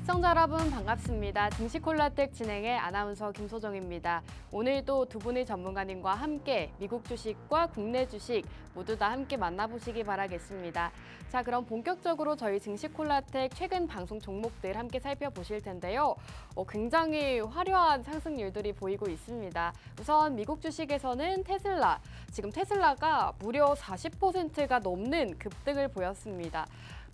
시청자 여러분 반갑습니다. 증시콜라텍 진행의 아나운서 김소정입니다. 오늘도 두 분의 전문가님과 함께 미국 주식과 국내 주식 모두 다 함께 만나보시기 바라겠습니다. 자, 그럼 본격적으로 저희 증시콜라텍 최근 방송 종목들 함께 살펴보실 텐데요. 굉장히 화려한 상승률들이 보이고 있습니다. 우선 미국 주식에서는 테슬라, 지금 테슬라가 무려 40%가 넘는 급등을 보였습니다.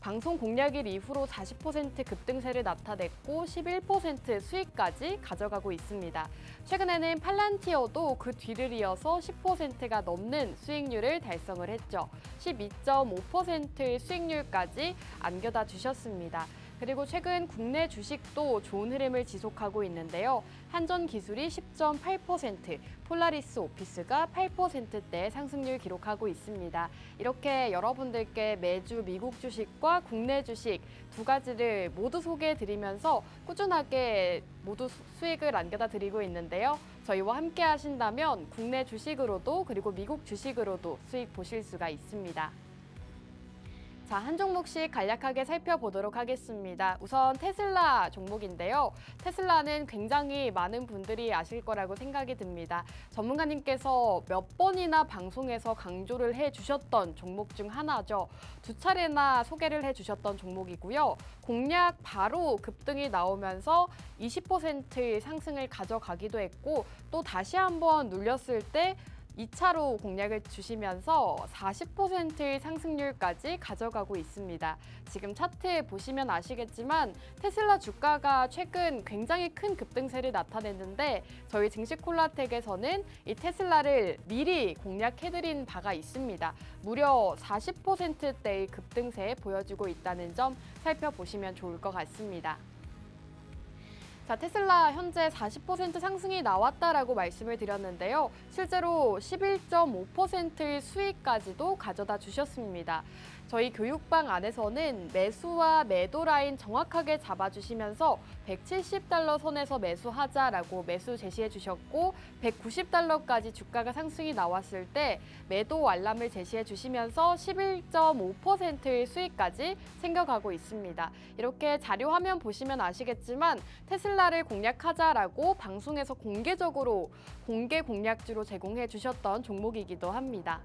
방송 공략일 이후로 40% 급등세를 나타냈고 11% 수익까지 가져가고 있습니다. 최근에는 팔란티어도 그 뒤를 이어서 10%가 넘는 수익률을 달성을 했죠. 12.5%의 수익률까지 안겨다 주셨습니다. 그리고 최근 국내 주식도 좋은 흐름을 지속하고 있는데요. 한전기술이 10.8%, 폴라리스 오피스가 8%대 상승률 기록하고 있습니다. 이렇게 여러분들께 매주 미국 주식과 국내 주식 두 가지를 모두 소개해드리면서 꾸준하게 모두 수익을 안겨다 드리고 있는데요. 저희와 함께 하신다면 국내 주식으로도 그리고 미국 주식으로도 수익 보실 수가 있습니다. 자, 한 종목씩 간략하게 살펴보도록 하겠습니다. 우선 테슬라 종목인데요. 테슬라는 굉장히 많은 분들이 아실 거라고 생각이 듭니다. 전문가님께서 몇 번이나 방송에서 강조를 해주셨던 종목 중 하나죠. 두 차례나 소개를 해주셨던 종목이고요. 공략 바로 급등이 나오면서 20%의 상승을 가져가기도 했고 또 다시 한번 눌렸을 때 2차로 공략을 주시면서 40%의 상승률까지 가져가고 있습니다. 지금 차트 보시면 아시겠지만 테슬라 주가가 최근 굉장히 큰 급등세를 나타냈는데 저희 증시콜라텍에서는 이 테슬라를 미리 공략해드린 바가 있습니다. 무려 40%대의 급등세 보여주고 있다는 점 살펴보시면 좋을 것 같습니다. 자, 테슬라 현재 40% 상승이 나왔다라고 말씀을 드렸는데요. 실제로 11.5%의 수익까지도 가져다 주셨습니다. 저희 교육방 안에서는 매수와 매도 라인 정확하게 잡아주시면서 170달러 선에서 매수하자라고 매수 제시해 주셨고 190달러까지 주가가 상승이 나왔을 때 매도 알람을 제시해 주시면서 11.5%의 수익까지 챙겨가고 있습니다. 이렇게 자료 화면 보시면 아시겠지만 테슬라를 공략하자라고 방송에서 공개적으로 공개 공략주로 제공해 주셨던 종목이기도 합니다.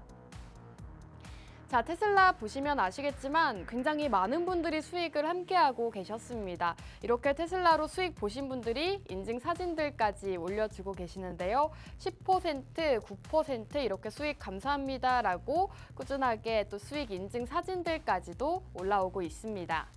자, 테슬라 보시면 아시겠지만 굉장히 많은 분들이 수익을 함께하고 계셨습니다. 이렇게 테슬라로 수익 보신 분들이 인증 사진들까지 올려주고 계시는데요. 10%, 9% 이렇게 수익 감사합니다라고 꾸준하게 또 수익 인증 사진들까지도 올라오고 있습니다.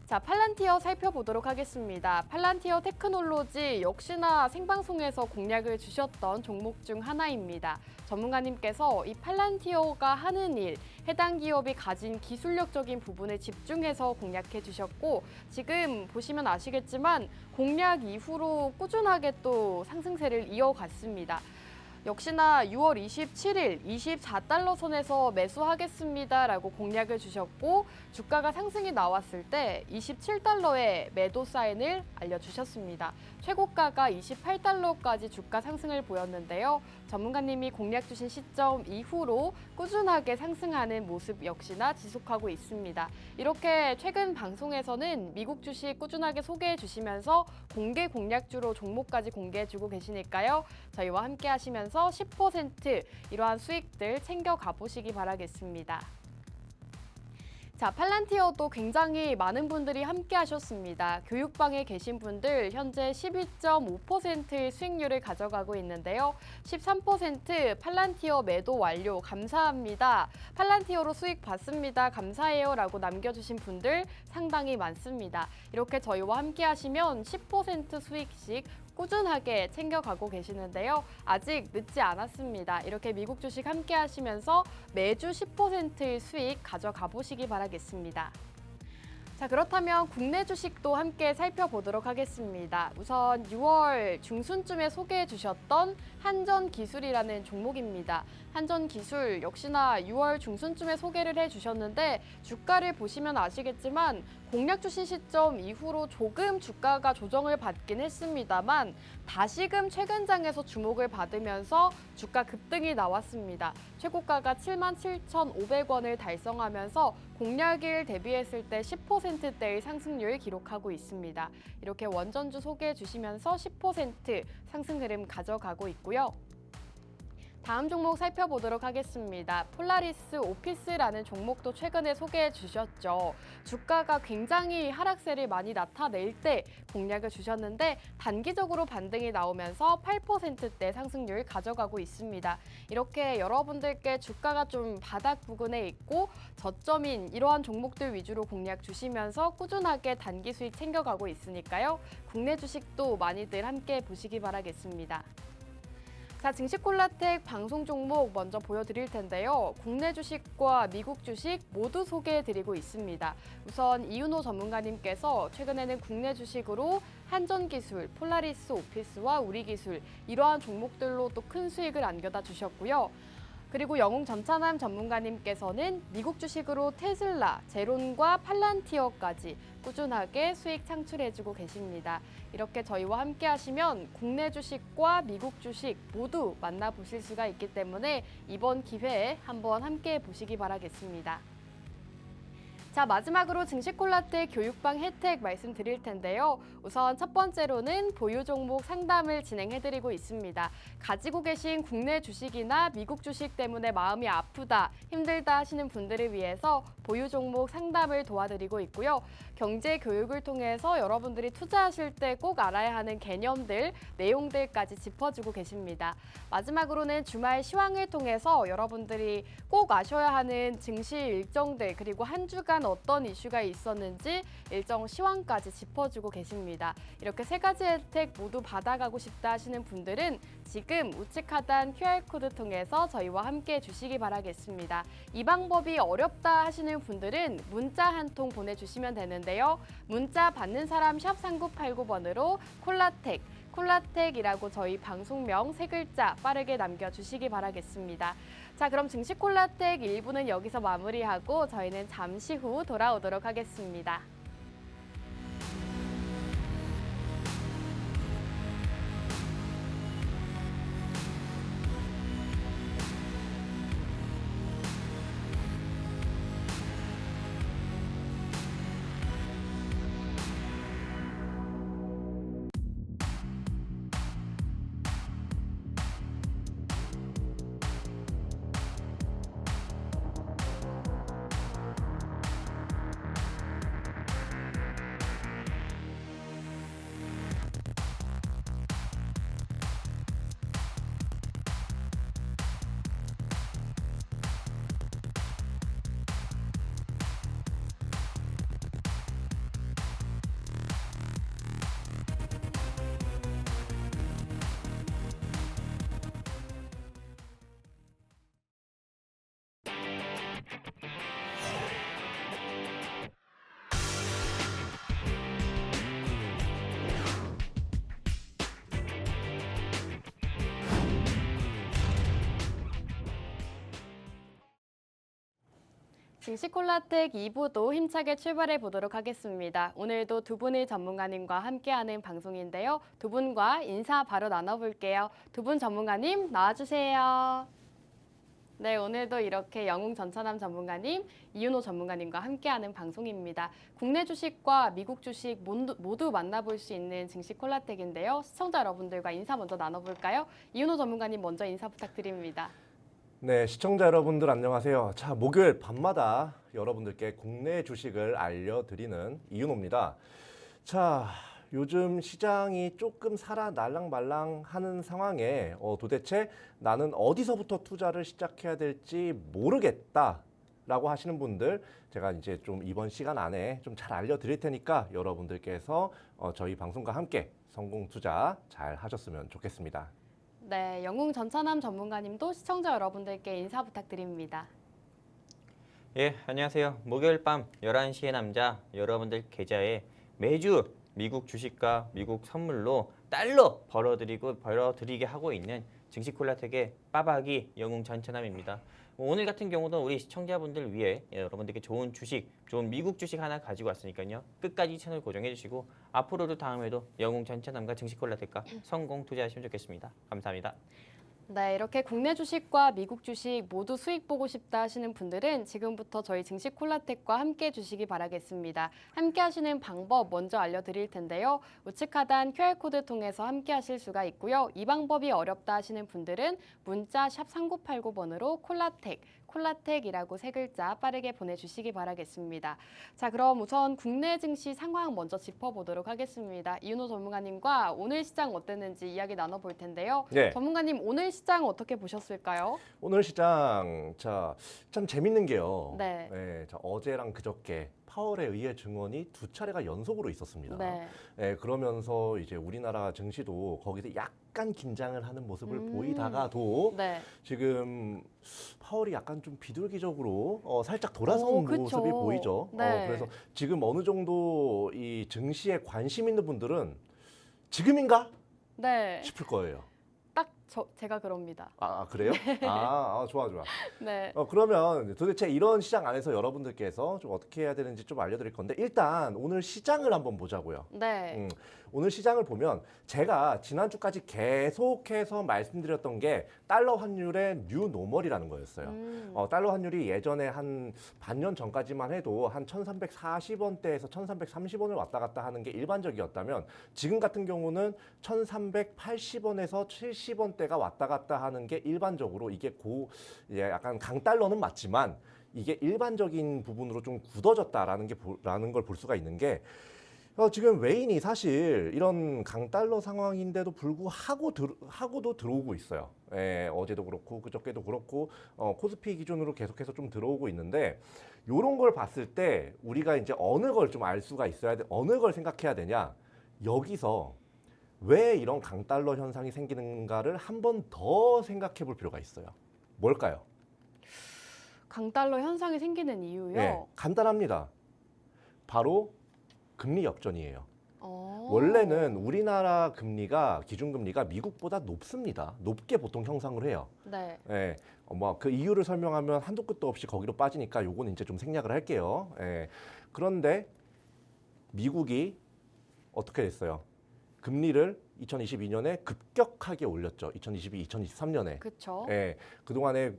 자, 팔란티어 살펴보도록 하겠습니다. 팔란티어 테크놀로지 역시나 생방송에서 공략을 주셨던 종목 중 하나입니다. 전문가님께서 이 팔란티어가 하는 일, 해당 기업이 가진 기술력적인 부분에 집중해서 공략해 주셨고 지금 보시면 아시겠지만 공략 이후로 꾸준하게 또 상승세를 이어갔습니다. 역시나 6월 27일 24달러 선에서 매수하겠습니다라고 공략을 주셨고 주가가 상승이 나왔을 때 27달러에 매도 사인을 알려주셨습니다. 최고가가 28달러까지 주가 상승을 보였는데요. 전문가님이 공략 주신 시점 이후로 꾸준하게 상승하는 모습 역시나 지속하고 있습니다. 이렇게 최근 방송에서는 미국 주식 꾸준하게 소개해 주시면서 공개 공략주로 종목까지 공개해 주고 계시니까요. 저희와 함께 하시면서 10% 이러한 수익들 챙겨가 보시기 바라겠습니다. 자, 팔란티어도 굉장히 많은 분들이 함께 하셨습니다. 교육방에 계신 분들 현재 12.5%의 수익률을 가져가고 있는데요. 13% 팔란티어 매도 완료 감사합니다. 팔란티어로 수익 봤습니다. 감사해요 라고 남겨주신 분들 상당히 많습니다. 이렇게 저희와 함께 하시면 10% 수익씩 꾸준하게 챙겨가고 계시는데요. 아직 늦지 않았습니다. 이렇게 미국 주식 함께 하시면서 매주 10%의 수익 가져가 보시기 바라겠습니다. 자, 그렇다면 국내 주식도 함께 살펴보도록 하겠습니다. 우선 6월 중순쯤에 소개해 주셨던 한전기술이라는 종목입니다. 한전기술 역시나 6월 중순쯤에 소개를 해 주셨는데 주가를 보시면 아시겠지만 공략 주신 시점 이후로 조금 주가가 조정을 받긴 했습니다만 다시금 최근장에서 주목을 받으면서 주가 급등이 나왔습니다. 최고가가 77,500원을 달성하면서 공략일 대비했을 때 10%대의 상승률 기록하고 있습니다. 이렇게 원전주 소개해 주시면서 10% 상승 흐름 가져가고 있고요. 다음 종목 살펴보도록 하겠습니다. 폴라리스 오피스라는 종목도 최근에 소개해 주셨죠. 주가가 굉장히 하락세를 많이 나타낼 때 공략을 주셨는데 단기적으로 반등이 나오면서 8%대 상승률 가져가고 있습니다. 이렇게 여러분들께 주가가 좀 바닥 부근에 있고 저점인 이러한 종목들 위주로 공략 주시면서 꾸준하게 단기 수익 챙겨가고 있으니까요. 국내 주식도 많이들 함께 보시기 바라겠습니다. 자, 증시콜라텍 방송 종목 먼저 보여드릴 텐데요. 국내 주식과 미국 주식 모두 소개해드리고 있습니다. 우선 이윤호 전문가님께서 최근에는 국내 주식으로 한전기술, 폴라리스 오피스와 우리기술 이러한 종목들로 또 큰 수익을 안겨다 주셨고요. 그리고 영웅전차남 전문가님께서는 미국 주식으로 테슬라, 제론과 팔란티어까지 꾸준하게 수익 창출해주고 계십니다. 이렇게 저희와 함께 하시면 국내 주식과 미국 주식 모두 만나보실 수가 있기 때문에 이번 기회에 한번 함께 보시기 바라겠습니다. 자, 마지막으로 증시콜라텍 교육방 혜택 말씀드릴 텐데요. 우선 첫 번째로는 보유 종목 상담을 진행해드리고 있습니다. 가지고 계신 국내 주식이나 미국 주식 때문에 마음이 아프다, 힘들다 하시는 분들을 위해서 보유 종목 상담을 도와드리고 있고요. 경제 교육을 통해서 여러분들이 투자하실 때 꼭 알아야 하는 개념들, 내용들까지 짚어주고 계십니다. 마지막으로는 주말 시황을 통해서 여러분들이 꼭 아셔야 하는 증시 일정들 그리고 한 주간 어떤 이슈가 있었는지 일정 시황까지 짚어주고 계십니다. 이렇게 세 가지 혜택 모두 받아가고 싶다 하시는 분들은 지금 우측 하단 QR코드 통해서 저희와 함께 해주시기 바라겠습니다. 이 방법이 어렵다 하시는 분들은 문자 한 통 보내주시면 되는데요. 문자 받는 사람 샵 3989번으로 콜라텍이라고 저희 방송명 세 글자 빠르게 남겨주시기 바라겠습니다. 자, 그럼 증시콜라텍 1부는 여기서 마무리하고 저희는 잠시 후 돌아오도록 하겠습니다. 증시콜라텍 2부도 힘차게 출발해 보도록 하겠습니다. 오늘도 두 분의 전문가님과 함께하는 방송인데요. 두 분과 인사 바로 나눠볼게요. 두 분 전문가님 나와주세요. 네, 오늘도 이렇게 영웅전차남 전문가님, 이윤호 전문가님과 함께하는 방송입니다. 국내 주식과 미국 주식 모두 만나볼 수 있는 증시콜라텍인데요. 시청자 여러분들과 인사 먼저 나눠볼까요? 이윤호 전문가님 먼저 인사 부탁드립니다. 네, 시청자 여러분들 안녕하세요. 자, 목요일 밤마다 여러분들께 국내 주식을 알려드리는 이윤호입니다. 자, 요즘 시장이 조금 살아 날랑말랑하는 상황에 도대체 나는 어디서부터 투자를 시작해야 될지 모르겠다라고 하시는 분들 제가 이제 좀 이번 시간 안에 좀 잘 알려드릴 테니까 여러분들께서 저희 방송과 함께 성공 투자 잘 하셨으면 좋겠습니다. 네, 영웅전차남 전문가님도 시청자 여러분들께 인사 부탁드립니다. 예, 안녕하세요. 목요일 밤 11시의 남자 여러분들 계좌에 매주 미국 주식과 미국 선물로 달러 벌어드리게 하고 있는 증시콜라텍의 빠박이 영웅전차남입니다. 오늘 같은 경우도 우리 시청자분들 위해 여러분들께 좋은 주식, 좋은 미국 주식 하나 가지고 왔으니까요. 끝까지 채널 고정해 주시고 앞으로도 다음에도 영웅전차남과 증시콜라텍과 성공 투자하시면 좋겠습니다. 감사합니다. 네, 이렇게 국내 주식과 미국 주식 모두 수익 보고 싶다 하시는 분들은 지금부터 저희 증시 콜라텍과 함께 주시기 바라겠습니다. 함께 하시는 방법 먼저 알려드릴 텐데요. 우측 하단 QR코드 통해서 함께 하실 수가 있고요. 이 방법이 어렵다 하시는 분들은 문자 샵 3989번으로 콜라텍이라고 세 글자 빠르게 보내주시기 바라겠습니다. 자, 그럼 우선 국내 증시 상황 먼저 짚어보도록 하겠습니다. 이윤호 전문가님과 오늘 시장 어땠는지 이야기 나눠볼 텐데요. 네. 전문가님, 오늘 시장 어떻게 보셨을까요? 오늘 시장 참 재밌는 게요. 네. 자, 어제랑 그저께 파월에 의해 증언이 두 차례가 연속으로 있었습니다. 네. 그러면서 이제 우리나라 증시도 거기서 약간 긴장을 하는 모습을 보이다가도 네. 지금 파월이 약간 좀 비둘기적으로 살짝 돌아선 오, 그쵸. 모습이 보이죠. 네. 그래서 지금 어느 정도 이 증시에 관심 있는 분들은 지금인가 네. 싶을 거예요. 딱 제가 그럽니다. 그래요? 좋아. 네. 그러면 도대체 이런 시장 안에서 여러분들께서 좀 어떻게 해야 되는지 좀 알려드릴 건데 일단 오늘 시장을 한번 보자고요. 네. 오늘 시장을 보면 제가 지난주까지 계속해서 말씀드렸던 게 달러 환율의 뉴 노멀이라는 거였어요. 달러 환율이 예전에 한 반년 전까지만 해도 한 1340원대에서 1330원을 왔다 갔다 하는 게 일반적이었다면 지금 같은 경우는 1380원에서 70원대가 왔다 갔다 하는 게 일반적으로 이게 약간 강달러는 맞지만 이게 일반적인 부분으로 좀 굳어졌다라는 걸 볼 수가 있는 게 지금 외인이 사실 이런 강달러 상황인데도 불구하고도 들어오고 있어요. 어제도 그렇고 그저께도 그렇고 코스피 기준으로 계속해서 좀 들어오고 있는데 이런 걸 봤을 때 우리가 이제 어느 걸 좀 알 수가 있어야 돼. 어느 걸 생각해야 되냐. 여기서 왜 이런 강달러 현상이 생기는가를 한 번 더 생각해 볼 필요가 있어요. 뭘까요? 강달러 현상이 생기는 이유요? 네, 간단합니다. 바로 금리 역전이에요. 어. 원래는 우리나라 기준금리가 미국보다 높습니다. 높게 보통 형성을 해요. 네. 그 이유를 설명하면 한도 끝도 없이 거기로 빠지니까 요건 이제 좀 생략을 할게요. 그런데 미국이 어떻게 됐어요? 금리를 2022년에 급격하게 올렸죠. 2022, 2023년에. 그렇죠. 그동안에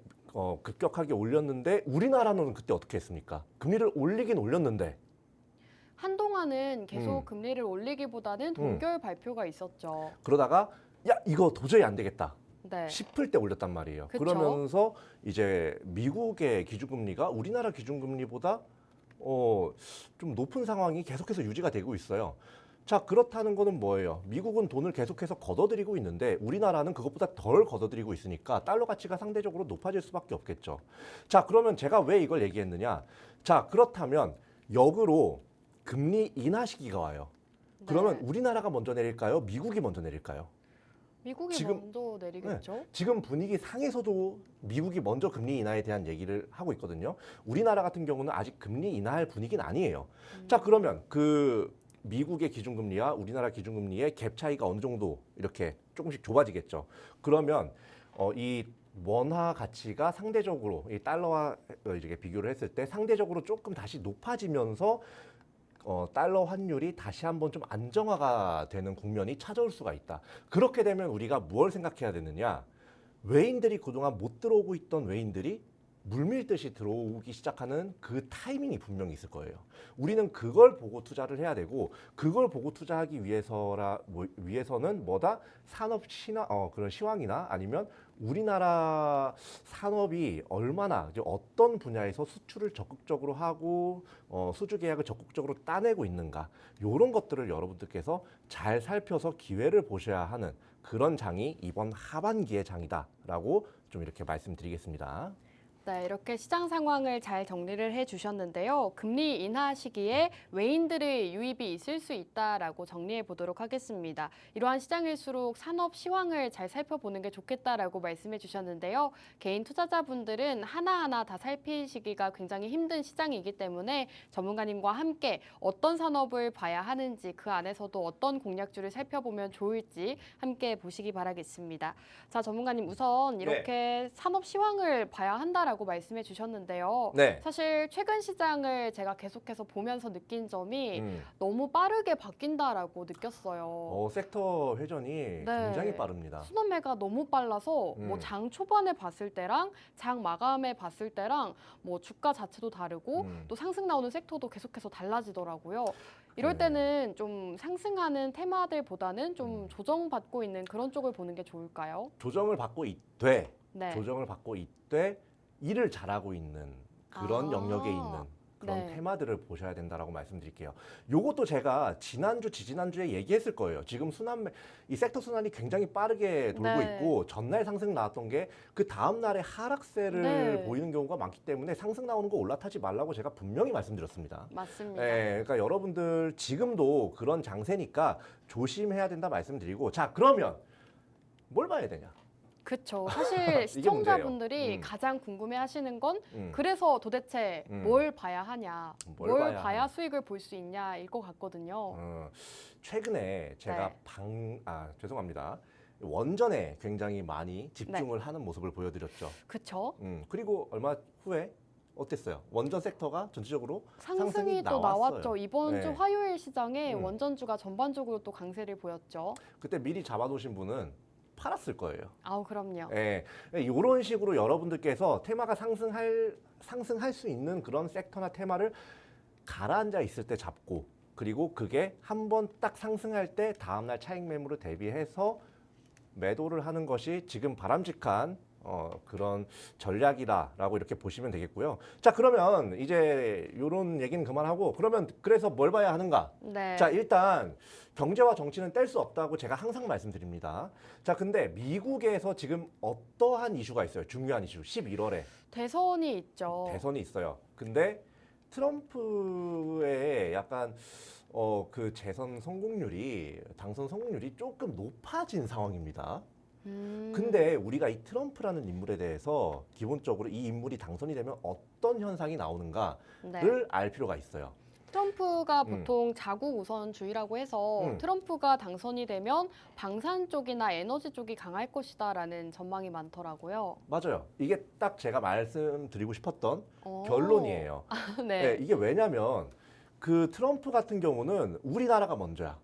급격하게 올렸는데 우리나라는 그때 어떻게 했습니까? 금리를 올리긴 올렸는데 한동안은 계속 금리를 올리기보다는 동결 발표가 있었죠. 그러다가 이거 도저히 안 되겠다 네. 싶을 때 올렸단 말이에요. 그쵸. 그러면서 이제 미국의 기준금리가 우리나라 기준금리보다 좀 높은 상황이 계속해서 유지가 되고 있어요. 자, 그렇다는 거는 뭐예요? 미국은 돈을 계속해서 걷어들이고 있는데 우리나라는 그것보다 덜 걷어들이고 있으니까 달러 가치가 상대적으로 높아질 수밖에 없겠죠. 자, 그러면 제가 왜 이걸 얘기했느냐? 자, 그렇다면 역으로 금리 인하 시기가 와요. 그러면 네. 우리나라가 먼저 내릴까요? 미국이 먼저 내릴까요? 미국이 지금- 먼저 내리겠죠. 지금 분위기 상에서도 미국이 먼저 금리 인하에 대한 얘기를 하고 있거든요. 우리나라 같은 경우는 아직 금리 인하할 분위기는 아니에요. 자, 그러면 그 미국의 기준금리와 우리나라 기준금리의 갭 차이가 어느 정도 이렇게 조금씩 좁아지겠죠. 그러면 이 원화 가치가 상대적으로 이 달러와 이렇게 비교를 했을 때 상대적으로 조금 다시 높아지면서 달러 환율이 다시 한번 좀 안정화가 되는 국면이 찾아올 수가 있다. 그렇게 되면 우리가 뭘 생각해야 되느냐? 외인들이 그동안 못 들어오고 있던 외인들이 물밀듯이 들어오기 시작하는 그 타이밍이 분명히 있을 거예요. 우리는 그걸 보고 투자를 해야 되고 그걸 보고 투자하기 위해서는 뭐다? 그런 시황이나 아니면 우리나라 산업이 얼마나 이제 어떤 분야에서 수출을 적극적으로 하고 수주 계약을 적극적으로 따내고 있는가 이런 것들을 여러분들께서 잘 살펴서 기회를 보셔야 하는 그런 장이 이번 하반기의 장이다라고 좀 이렇게 말씀드리겠습니다. 네, 이렇게 시장 상황을 잘 정리를 해주셨는데요. 금리 인하 시기에 외인들의 유입이 있을 수 있다라고 정리해 보도록 하겠습니다. 이러한 시장일수록 산업 시황을 잘 살펴보는 게 좋겠다라고 말씀해 주셨는데요. 개인 투자자분들은 하나하나 다 살피시기가 굉장히 힘든 시장이기 때문에 전문가님과 함께 어떤 산업을 봐야 하는지 그 안에서도 어떤 공략주를 살펴보면 좋을지 함께 보시기 바라겠습니다. 자, 전문가님 우선 이렇게 산업 시황을 봐야 한다라고 빠르다라고 말씀해 주셨는데요. 네. 사실 최근 시장을 제가 계속해서 보면서 느낀 점이 음. 너무 빠르게 바뀐다라고 느꼈어요. 섹터 회전이 굉장히 빠릅니다. 순환매가 너무 빨라서 음. 뭐 장 초반에 봤을 때랑 장 마감에 봤을 때랑 뭐 주가 자체도 다르고 또 상승 나오는 섹터도 계속해서 달라지더라고요. 이럴 네. 때는 좀 상승하는 테마들보다는 좀 조정받고 있는 그런 쪽을 보는 게 좋을까요? 조정을 받고 있되 네. 조정을 받고 있되 일을 잘하고 있는 그런 아. 영역에 있는 그런 네. 테마들을 보셔야 된다라고 말씀드릴게요. 요것도 제가 지난주, 지지난주에 얘기했을 거예요. 지금 이 섹터 순환이 굉장히 빠르게 돌고 네. 있고 전날 상승 나왔던 게 그 다음 날에 하락세를 네. 보이는 경우가 많기 때문에 상승 나오는 거 올라타지 말라고 제가 분명히 말씀드렸습니다. 맞습니다. 그러니까 여러분들 지금도 그런 장세니까 조심해야 된다 말씀드리고, 자, 그러면 뭘 봐야 되냐? 그렇죠. 사실 이게 시청자분들이 문제예요. 가장 궁금해하시는 건 음. 그래서 도대체 뭘 봐야 하냐, 뭘 뭘 봐야 봐야 하냐. 수익을 볼 수 있냐일 것 같거든요. 최근에 제가 네. 죄송합니다. 원전에 굉장히 많이 집중을 하는 모습을 보여드렸죠. 그렇죠. 그리고 얼마 후에 어땠어요? 원전 섹터가 전체적으로 상승이 또 나왔어요. 나왔죠. 이번 주 네. 화요일 시장에 음. 원전주가 전반적으로 또 강세를 보였죠. 그때 미리 잡아놓으신 분은 팔았을 거예요. 아우 그럼요. 이런 식으로 여러분들께서 테마가 상승할 수 있는 그런 섹터나 테마를 가라앉아 있을 때 잡고, 그리고 그게 한번 딱 상승할 때 다음날 차익 매물을 대비해서 매도를 하는 것이 지금 바람직한 그런 전략이다라고 이렇게 보시면 되겠고요. 자, 그러면 이제 이런 얘기는 그만하고, 그러면 그래서 뭘 봐야 하는가? 네. 자, 일단 경제와 정치는 뗄 수 없다고 제가 항상 말씀드립니다. 자, 근데 미국에서 지금 어떠한 이슈가 있어요? 중요한 이슈. 11월에 대선이 있죠. 대선이 있어요. 근데 트럼프의 약간 그 재선 성공률이, 당선 성공률이 조금 높아진 상황입니다. 근데 우리가 이 트럼프라는 인물에 대해서 기본적으로 이 인물이 당선이 되면 어떤 현상이 나오는가를 네. 알 필요가 있어요. 트럼프가 보통 자국 우선주의라고 해서 트럼프가 당선이 되면 방산 쪽이나 에너지 쪽이 강할 것이다라는 전망이 많더라고요. 맞아요. 이게 딱 제가 말씀드리고 싶었던 오. 결론이에요. 네. 이게 왜냐면 그 트럼프 같은 경우는 우리나라가 먼저야.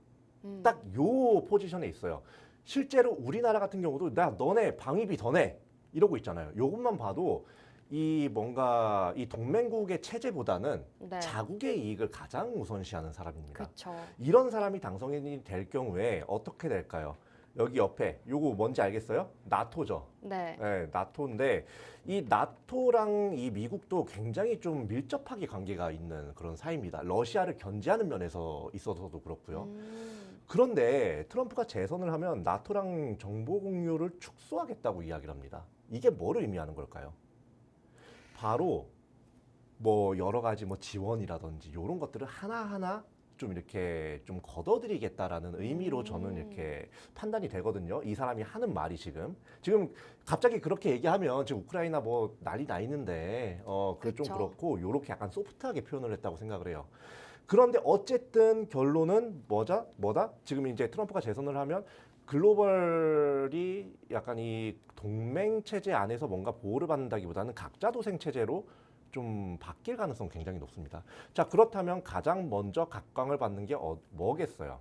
딱 요 포지션에 있어요. 실제로 우리나라 같은 경우도 너네 방위비 더 내 이러고 있잖아요. 요것만 봐도 이 뭔가 이 동맹국의 체제보다는 네. 자국의 이익을 가장 우선시하는 사람입니다. 그렇죠. 이런 사람이 당선인이 될 경우에 어떻게 될까요? 여기 옆에 요거 뭔지 알겠어요? 나토죠. 네. 나토인데 이 나토랑 이 미국도 굉장히 좀 밀접하게 관계가 있는 그런 사이입니다. 러시아를 견제하는 면에서 있어서도 그렇고요. 그런데 트럼프가 재선을 하면 나토랑 정보 공유를 축소하겠다고 이야기를 합니다. 이게 뭘 의미하는 걸까요? 바로 뭐 여러 가지 뭐 지원이라든지 이런 것들을 하나하나 좀 이렇게 좀 걷어들이겠다라는 의미로 저는 이렇게 판단이 되거든요. 이 사람이 하는 말이 지금 갑자기 그렇게 얘기하면 지금 우크라이나 뭐 난리 나 있는데 그게 좀 그쵸. 그렇고 요렇게 약간 소프트하게 표현을 했다고 생각을 해요. 그런데 어쨌든 결론은 뭐다? 지금 이제 트럼프가 재선을 하면 글로벌이 약간 이 동맹 체제 안에서 뭔가 보호를 받는다기보다는 각자 도생 체제로 좀 바뀔 가능성 굉장히 높습니다. 자, 그렇다면 가장 먼저 각광을 받는 게 뭐겠어요?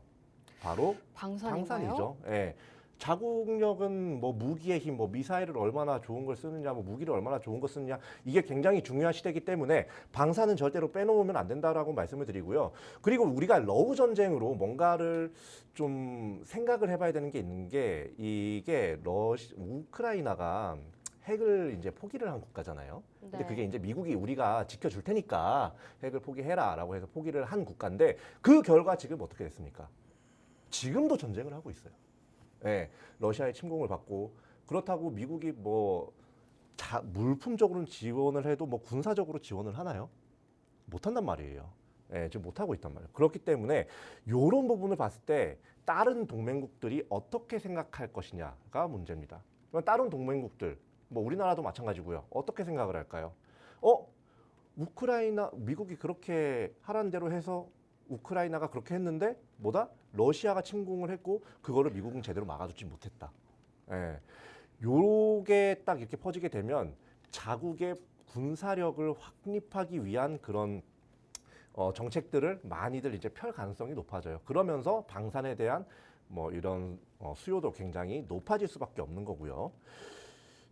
바로 방산인가요? 방산이죠. 예. 자국력은 뭐 무기의 힘, 뭐 미사일을 얼마나 좋은 걸 쓰느냐, 뭐 무기를 얼마나 좋은 걸 쓰느냐, 이게 굉장히 중요한 시대이기 때문에 방산은 절대로 빼놓으면 안 된다라고 말씀을 드리고요. 그리고 우리가 러우 전쟁으로 뭔가를 좀 생각을 해봐야 되는 게 있는 게, 이게 우크라이나가 핵을 이제 포기를 한 국가잖아요. 근데 네. 그게 이제 미국이 우리가 지켜줄 테니까 핵을 포기해라라고 해서 포기를 한 국가인데, 그 결과 지금 어떻게 됐습니까? 지금도 전쟁을 하고 있어요. 예, 러시아의 침공을 받고, 그렇다고 미국이 뭐 물품적으로는 지원을 해도 뭐 군사적으로 지원을 하나요? 못한단 말이에요. 예, 지금 못하고 있단 말이에요. 그렇기 때문에 이런 부분을 봤을 때 다른 동맹국들이 어떻게 생각할 것이냐가 문제입니다. 그럼 다른 동맹국들, 뭐 우리나라도 마찬가지고요. 어떻게 생각을 할까요? 미국이 그렇게 하라는 대로 해서 우크라이나가 그렇게 했는데 러시아가 침공을 했고 그거를 미국은 제대로 막아주지 못했다. 요게 딱 이렇게 퍼지게 되면 자국의 군사력을 확립하기 위한 그런 정책들을 많이들 이제 펼 가능성이 높아져요. 그러면서 방산에 대한 뭐 이런 수요도 굉장히 높아질 수밖에 없는 거고요.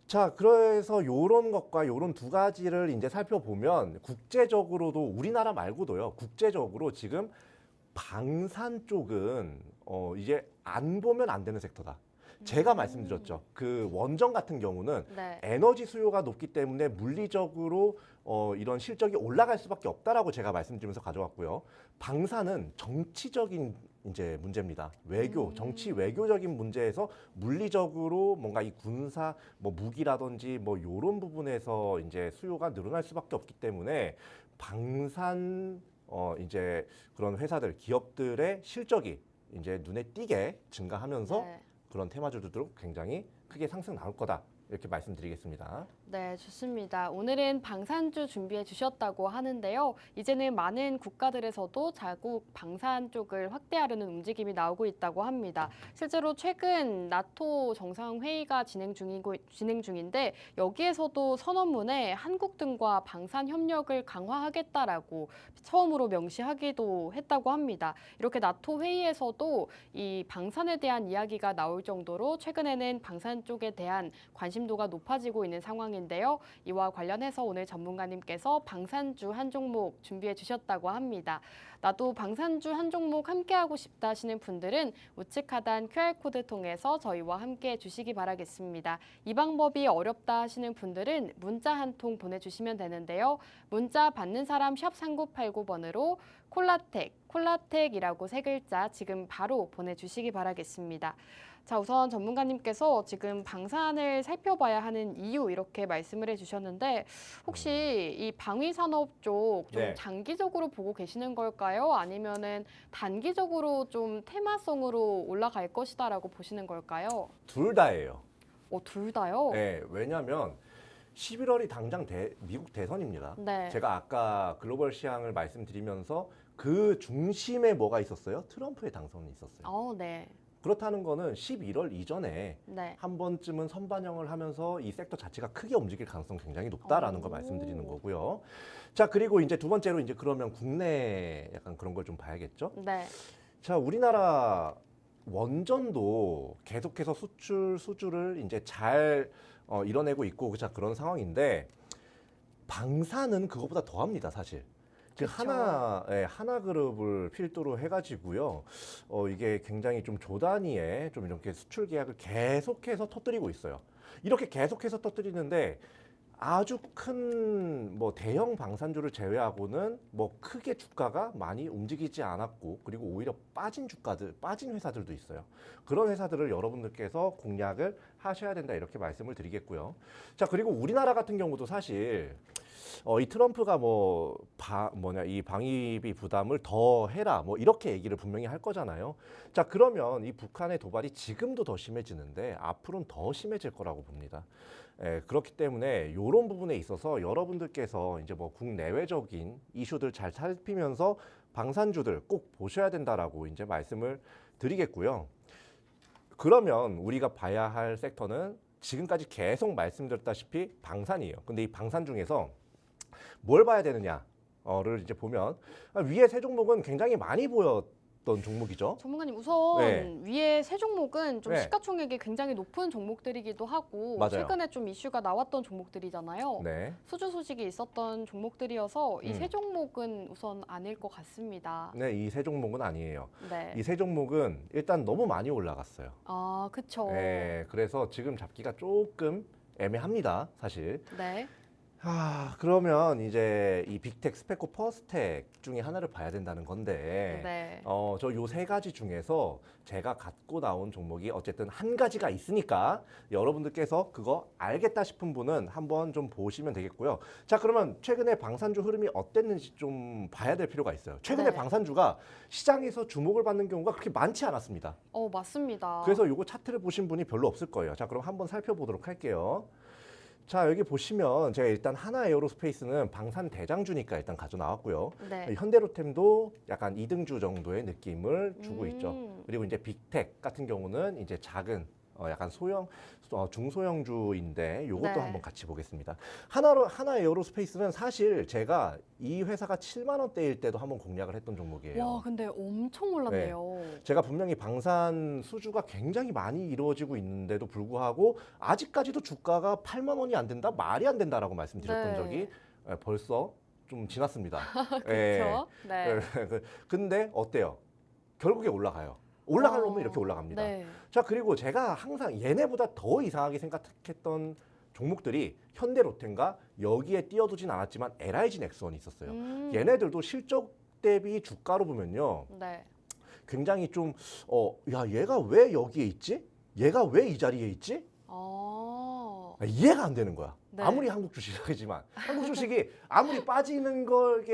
자, 그래서 요런 것과 요런 두 가지를 이제 살펴보면 국제적으로도 우리나라 말고도요. 국제적으로 지금 방산 쪽은 이제 안 보면 안 되는 섹터다. 제가 말씀드렸죠. 그 원전 같은 경우는 네. 에너지 수요가 높기 때문에 물리적으로 이런 실적이 올라갈 수밖에 없다라고 제가 말씀드리면서 가져왔고요. 방산은 정치적인 이제 문제입니다. 외교, 정치 외교적인 문제에서 물리적으로 뭔가 이 군사 뭐 무기라든지 뭐 요런 부분에서 이제 수요가 늘어날 수밖에 없기 때문에 방산 이제 그런 회사들, 기업들의 실적이 이제 눈에 띄게 증가하면서 네. 그런 테마주들도 굉장히 크게 상승 나올 거다. 이렇게 말씀드리겠습니다. 네, 좋습니다. 오늘은 방산주 준비해 주셨다고 하는데요. 이제는 많은 국가들에서도 자국 방산 쪽을 확대하려는 움직임이 나오고 있다고 합니다. 실제로 최근 나토 정상회의가 진행 중인데 여기에서도 선언문에 한국 등과 방산 협력을 강화하겠다라고 처음으로 명시하기도 했다고 합니다. 이렇게 나토 회의에서도 이 방산에 대한 이야기가 나올 정도로 최근에는 방산 쪽에 대한 관심도가 높아지고 있는 상황인데요. 이와 관련해서 오늘 전문가님께서 방산주 한 종목 준비해 주셨다고 합니다. 나도 방산주 한 종목 함께하고 싶다 하시는 분들은 우측 하단 QR코드 통해서 저희와 함께해 주시기 바라겠습니다. 이 방법이 어렵다 하시는 분들은 문자 한 통 보내주시면 되는데요. 문자 받는 사람 샵 3989번으로 콜라텍이라고 세 글자 지금 바로 보내주시기 바라겠습니다. 자, 우선 전문가님께서 지금 방산을 살펴봐야 하는 이유 이렇게 말씀을 해주셨는데 혹시 이 방위산업 쪽 좀 네. 장기적으로 보고 계시는 걸까요? 아니면은 단기적으로 좀 테마성으로 올라갈 것이다라고 보시는 걸까요? 둘 다예요. 둘 다요? 네, 왜냐하면 11월이 당장 미국 대선입니다. 네. 제가 아까 글로벌 시향을 말씀드리면서 그 중심에 뭐가 있었어요? 트럼프의 당선이 있었어요. 네. 그렇다는 거는 11월 이전에 네. 한 번쯤은 선반영을 하면서 이 섹터 자체가 크게 움직일 가능성이 굉장히 높다라는 걸 오. 말씀드리는 거고요. 자, 그리고 이제 두 번째로 이제 그러면 국내 약간 그런 걸 좀 봐야겠죠. 네. 자, 우리나라 원전도 계속해서 수주를 이제 잘 이뤄내고 있고 자, 그런 상황인데 방사는 그것보다 더합니다, 사실. 그 그쵸. 하나그룹을 필두로 해가지고요. 이게 굉장히 좀 조단위에 좀 이렇게 수출 계약을 계속해서 터뜨리고 있어요. 이렇게 계속해서 터뜨리는데 아주 큰 뭐 대형 방산주를 제외하고는 뭐 크게 주가가 많이 움직이지 않았고 그리고 오히려 빠진 회사들도 있어요. 그런 회사들을 여러분들께서 공략을 하셔야 된다 이렇게 말씀을 드리겠고요. 자, 그리고 우리나라 같은 경우도 사실 이 트럼프가 이 방위비 부담을 더 해라 뭐 이렇게 얘기를 분명히 할 거잖아요. 자, 그러면 이 북한의 도발이 지금도 더 심해지는데 앞으로는 더 심해질 거라고 봅니다. 그렇기 때문에 이런 부분에 있어서 여러분들께서 이제 뭐 국내외적인 이슈들 잘 살피면서 방산주들 꼭 보셔야 된다라고 이제 말씀을 드리겠고요. 그러면 우리가 봐야 할 섹터는 지금까지 계속 말씀드렸다시피 방산이에요. 근데 이 방산 중에서 뭘 봐야 되느냐를 이제 보면 위에 세 종목은 굉장히 많이 보였던 종목이죠. 전문가님 우선 네. 위에 세 종목은 좀 네. 시가총액이 굉장히 높은 종목들이기도 하고 맞아요. 최근에 좀 이슈가 나왔던 종목들이잖아요. 네. 수주 소식이 있었던 종목들이어서 이 세 음. 종목은 우선 아닐 것 같습니다. 네, 이 세 종목은 아니에요. 네. 이 세 종목은 일단 너무 많이 올라갔어요. 그쵸. 네, 그래서 지금 잡기가 조금 애매합니다, 사실. 네. 그러면 이제 이 빅텍, 스페코, 퍼스텍 중에 하나를 봐야 된다는 건데, 네. 저 요 세 가지 중에서 제가 갖고 나온 종목이 어쨌든 한 가지가 있으니까 여러분들께서 그거 알겠다 싶은 분은 한번 좀 보시면 되겠고요. 자, 그러면 최근에 방산주 흐름이 어땠는지 좀 봐야 될 필요가 있어요. 최근에 네. 방산주가 시장에서 주목을 받는 경우가 그렇게 많지 않았습니다. 맞습니다. 그래서 요거 차트를 보신 분이 별로 없을 거예요. 자, 그럼 한번 살펴보도록 할게요. 자, 여기 보시면 제가 일단 하나에어로스페이스는 방산 대장주니까 일단 가져 나왔고요. 네. 현대로템도 약간 2등주 정도의 느낌을 주고 있죠. 음. 그리고 이제 빅텍 같은 경우는 이제 작은 약간 중소형주인데 요것도 네. 한번 같이 보겠습니다. 하나 에어로스페이스는 사실 제가 이 회사가 7만 원대일 때도 한번 공략을 했던 종목이에요. 와, 근데 엄청 올랐네요. 제가 분명히 방산 수주가 굉장히 많이 이루어지고 있는데도 불구하고 아직까지도 주가가 8만 원이 안 된다? 말이 안 된다라고 말씀드렸던 네. 적이 벌써 좀 지났습니다. 그렇죠. 네. 근데 어때요? 결국에 올라가요. 올라가려면 이렇게 올라갑니다. 네. 자, 그리고 제가 항상 얘네보다 더 이상하게 생각했던 종목들이 현대로템과 여기에 띄워두진 않았지만 LIG 넥스원이 있었어요. 얘네들도 실적 대비 주가로 보면요. 네. 굉장히 좀, 야, 얘가 왜 여기에 있지? 얘가 왜 이 자리에 있지? 이해가 안 되는 거야. 네. 아무리 한국 주식이지만 한국 주식이 아무리 빠지는 걸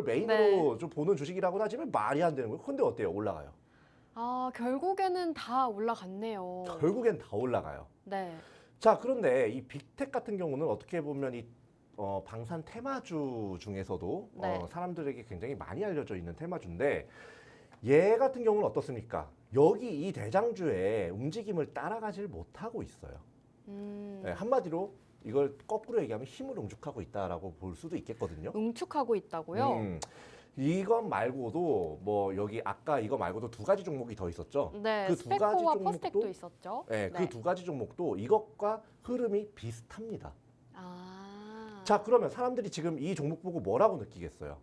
메인으로 좀 보는 주식이라고는 하지만 말이 안 되는 거예요. 근데 어때요? 올라가요. 결국에는 다 올라갔네요. 결국엔 다 올라가요. 네. 자, 그런데 이 빅텍 같은 경우는 어떻게 보면 이 방산 테마주 중에서도 네. 사람들에게 굉장히 많이 알려져 있는 테마주인데 얘 같은 경우는 어떻습니까? 여기 이 대장주의 움직임을 따라가질 못하고 있어요. 네, 한마디로 이걸 거꾸로 얘기하면 힘을 응축하고 있다라고 볼 수도 있겠거든요. 응축하고 있다고요? 이것 말고도 뭐 여기 아까 이거 말고도 두 가지 종목이 더 있었죠. 네. 그 두 가지 스페코와 종목도 퍼스텍도 있었죠. 네, 그 두 가지 종목도 이것과 흐름이 비슷합니다. 자, 그러면 사람들이 지금 이 종목 보고 뭐라고 느끼겠어요?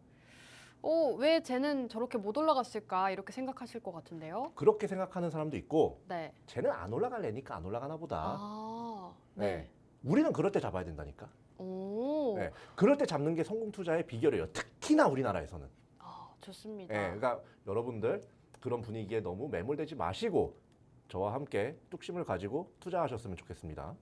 왜 쟤는 저렇게 못 올라갔을까 이렇게 생각하실 것 같은데요. 그렇게 생각하는 사람도 있고 네. 쟤는 안 올라갈래니까 안 올라가나 보다. 네. 우리는 그럴 때 잡아야 된다니까. 오. 네. 그럴 때 잡는 게 성공 투자의 비결이에요. 특히나 우리나라에서는. 좋습니다. 네, 그러니까 여러분들 그런 분위기에 너무 매몰되지 마시고 저와 함께 뚝심을 가지고 투자하셨으면 좋겠습니다.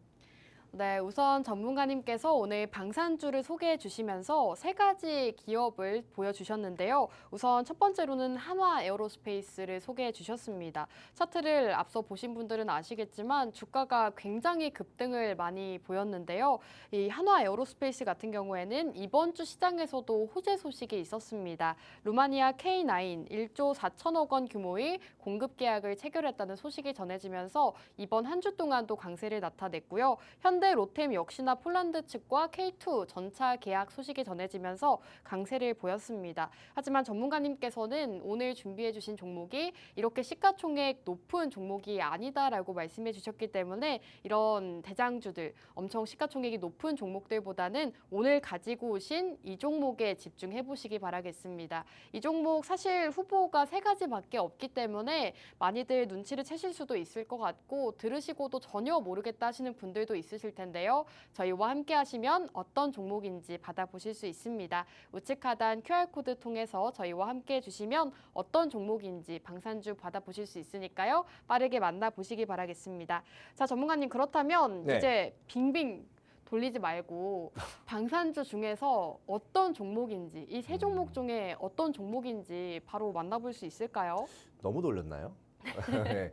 네, 우선 전문가님께서 오늘 방산주를 소개해 주시면서 세 가지 기업을 보여주셨는데요. 우선 첫 번째로는 한화 에어로스페이스를 소개해 주셨습니다. 차트를 앞서 보신 분들은 아시겠지만 주가가 굉장히 급등을 많이 보였는데요. 이 한화 에어로스페이스 같은 경우에는 이번 주 시장에서도 호재 소식이 있었습니다. 루마니아 K9 1조 4천억 원 규모의 공급 계약을 체결했다는 소식이 전해지면서 이번 한 주 동안도 강세를 나타냈고요. 현대 로템 역시나 폴란드 측과 K2 전차 계약 소식이 전해지면서 강세를 보였습니다. 하지만 전문가님께서는 오늘 준비해 주신 종목이 이렇게 시가총액 높은 종목이 아니다라고 말씀해 주셨기 때문에 이런 대장주들, 엄청 시가총액이 높은 종목들보다는 오늘 가지고 오신 이 종목에 집중해 보시기 바라겠습니다. 이 종목 사실 후보가 세 가지밖에 없기 때문에 많이들 눈치를 채실 수도 있을 것 같고 들으시고도 전혀 모르겠다 하시는 분들도 있으실 텐데요. 저희와 함께 하시면 어떤 종목인지 받아보실 수 있습니다. 우측 하단 QR코드 통해서 저희와 함께 해주시면 어떤 종목인지 방산주 받아보실 수 있으니까요. 빠르게 만나보시기 바라겠습니다. 자, 전문가님 그렇다면 네. 이제 빙빙 돌리지 말고 방산주 중에서 어떤 종목인지 이 세 종목 중에 어떤 종목인지 바로 만나볼 수 있을까요? 너무 돌렸나요? 네.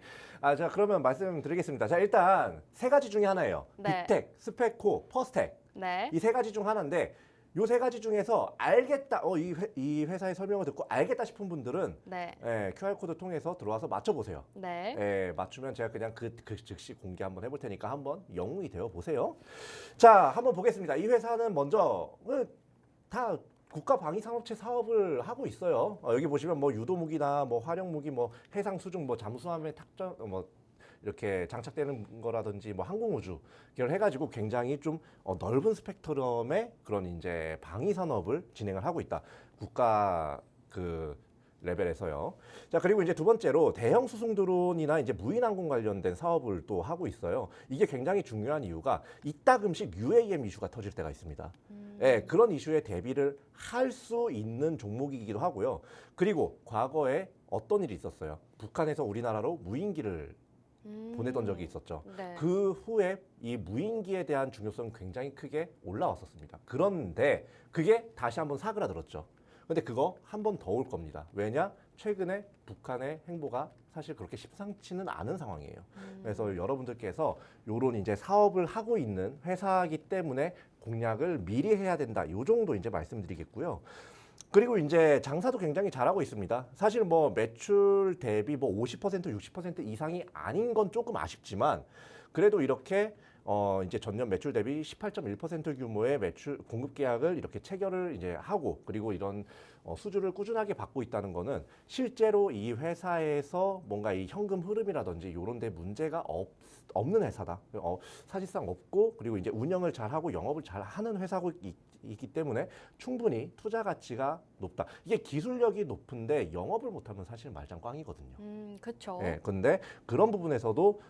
자, 그러면 말씀드리겠습니다. 자, 일단 세 가지 중에 하나예요. 네. 빅텍, 스페코, 퍼스텍. 네. 이 세 가지 중 하나인데 요 세 가지 중에서 알겠다, 이 회사의 설명을 듣고 알겠다 싶은 분들은 네. QR코드 통해서 들어와서 맞춰보세요. 네. 맞추면 제가 그냥 그 즉시 공개 한번 해볼 테니까 한번 영웅이 되어 보세요. 자, 한번 보겠습니다. 이 회사는 먼저 다 국가 방위 산업체 사업을 하고 있어요. 여기 보시면 뭐 유도무기나 뭐 화력무기, 뭐 해상 수중, 뭐 잠수함에 탑재, 뭐 이렇게 장착되는 거라든지 뭐 항공우주 이걸 해가지고 굉장히 좀 넓은 스펙트럼의 그런 이제 방위 산업을 진행을 하고 있다. 국가 그 레벨에서요. 자, 그리고 이제 두 번째로 대형 수송 드론이나 이제 무인 항공 관련된 사업을 또 하고 있어요. 이게 굉장히 중요한 이유가 이따금씩 UAM 이슈가 터질 때가 있습니다. 그런 이슈에 대비를 할 수 있는 종목이기도 하고요. 그리고 과거에 어떤 일이 있었어요? 북한에서 우리나라로 무인기를 보내던 적이 있었죠. 네. 그 후에 이 무인기에 대한 중요성이 굉장히 크게 올라왔었습니다. 그런데 그게 다시 한번 사그라들었죠. 근데 그거 한 번 더 올 겁니다. 왜냐? 최근에 북한의 행보가 사실 그렇게 심상치는 않은 상황이에요. 그래서 여러분들께서 요런 이제 사업을 하고 있는 회사이기 때문에 공략을 미리 해야 된다. 요 정도 이제 말씀드리겠고요. 그리고 이제 장사도 굉장히 잘하고 있습니다. 사실 뭐 매출 대비 뭐 50%, 60% 이상이 아닌 건 조금 아쉽지만 그래도 이렇게 이제 전년 매출 대비 18.1% 규모의 매출 공급 계약을 이렇게 체결을 이제 하고 그리고 이런 수주를 꾸준하게 받고 있다는 거는 실제로 이 회사에서 뭔가 이 현금 흐름이라든지 이런 데 문제가 없는 회사다. 사실상 없고 그리고 이제 운영을 잘하고 영업을 잘하는 회사고 있기 때문에 충분히 투자 가치가 높다. 이게 기술력이 높은데 영업을 못하면 사실 말짱 꽝이거든요. 그렇죠. 네, 근데 그런 부분에서도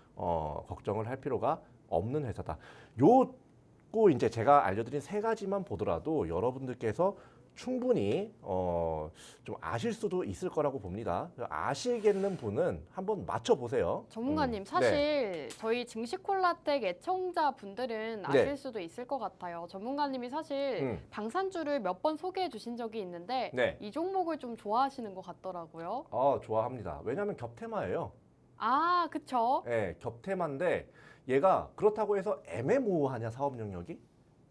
걱정을 할 필요가 없는 회사다. 요거 이제 제가 알려드린 세 가지만 보더라도 여러분들께서 충분히 좀 아실 수도 있을 거라고 봅니다. 아시겠는 분은 한번 맞춰보세요. 전문가님, 네. 사실 저희 증시콜라텍 애청자 분들은 아실 네. 수도 있을 것 같아요. 전문가님이 사실 음. 방산주를 몇 번 소개해 주신 적이 있는데 네. 이 종목을 좀 좋아하시는 것 같더라고요. 좋아합니다. 왜냐하면 겹테마예요. 아, 그쵸. 네, 겹테마인데 얘가 그렇다고 해서 애매모호하냐 사업 영역이?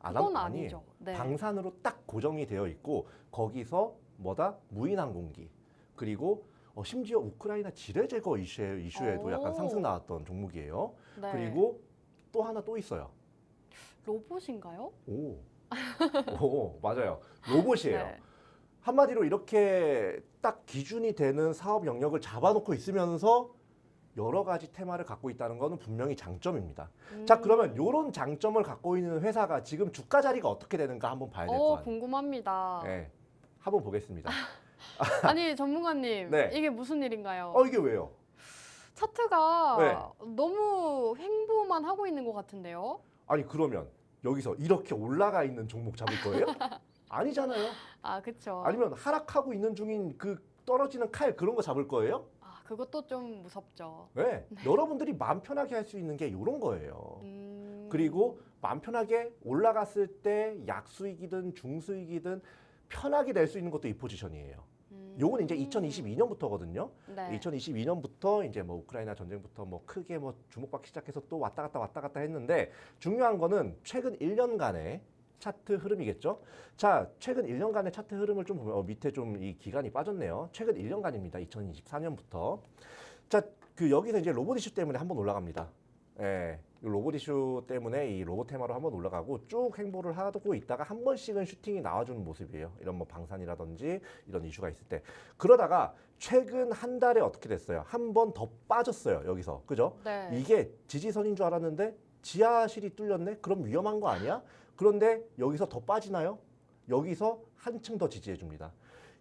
그건 아니에요. 아니죠. 네. 방산으로 딱 고정이 되어 있고 거기서 뭐다 무인항공기 그리고 심지어 우크라이나 지뢰 제거 이슈에도 약간 오. 상승 나왔던 종목이에요. 네. 그리고 또 하나 또 있어요. 로봇인가요? 오, 오 맞아요. 로봇이에요. 네. 한마디로 이렇게 딱 기준이 되는 사업 영역을 잡아놓고 있으면서 여러 가지 테마를 갖고 있다는 것은 분명히 장점입니다. 자, 그러면 이런 장점을 갖고 있는 회사가 지금 주가 자리가 어떻게 되는가 한번 봐야 될 거 아니에요. 궁금합니다. 네, 한번 보겠습니다. 아니, 전문가님, 네. 이게 무슨 일인가요? 이게 왜요? 차트가 네. 너무 횡보만 하고 있는 것 같은데요? 아니 그러면 여기서 이렇게 올라가 있는 종목 잡을 거예요? 아니잖아요. 아, 그쵸. 아니면 하락하고 있는 중인 그 떨어지는 칼 그런 거 잡을 거예요? 아, 그것도 좀 무섭죠. 네. 여러분들이 마음 편하게 할 수 있는 게 이런 거예요. 그리고 마음 편하게 올라갔을 때 약수익이든 중수익이든 편하게 낼 수 있는 것도 이 포지션이에요. 요건 이제 2022년부터거든요. 네. 2022년부터 이제 뭐 우크라이나 전쟁부터 뭐 크게 뭐 주목받기 시작해서 또 왔다 갔다 했는데 중요한 거는 최근 1년간의 차트 흐름이겠죠. 자, 최근 1년간의 차트 흐름을 좀 보면 밑에 좀 이 기간이 빠졌네요. 최근 1년간입니다. 2024년부터. 자, 그 여기서 이제 로봇 이슈 때문에 한번 올라갑니다. 예. 이 로봇 이슈 때문에 이 로봇 테마로 한번 올라가고 쭉 횡보를 하고 있다가 한 번씩은 슈팅이 나와주는 모습이에요. 이런 뭐 방산이라든지 이런 이슈가 있을 때. 그러다가 최근 한 달에 어떻게 됐어요? 한 번 더 빠졌어요. 여기서. 그죠? 네. 이게 지지선인 줄 알았는데 지하실이 뚫렸네? 그럼 위험한 거 아니야? 그런데 여기서 더 빠지나요? 여기서 한층 더 지지해 줍니다.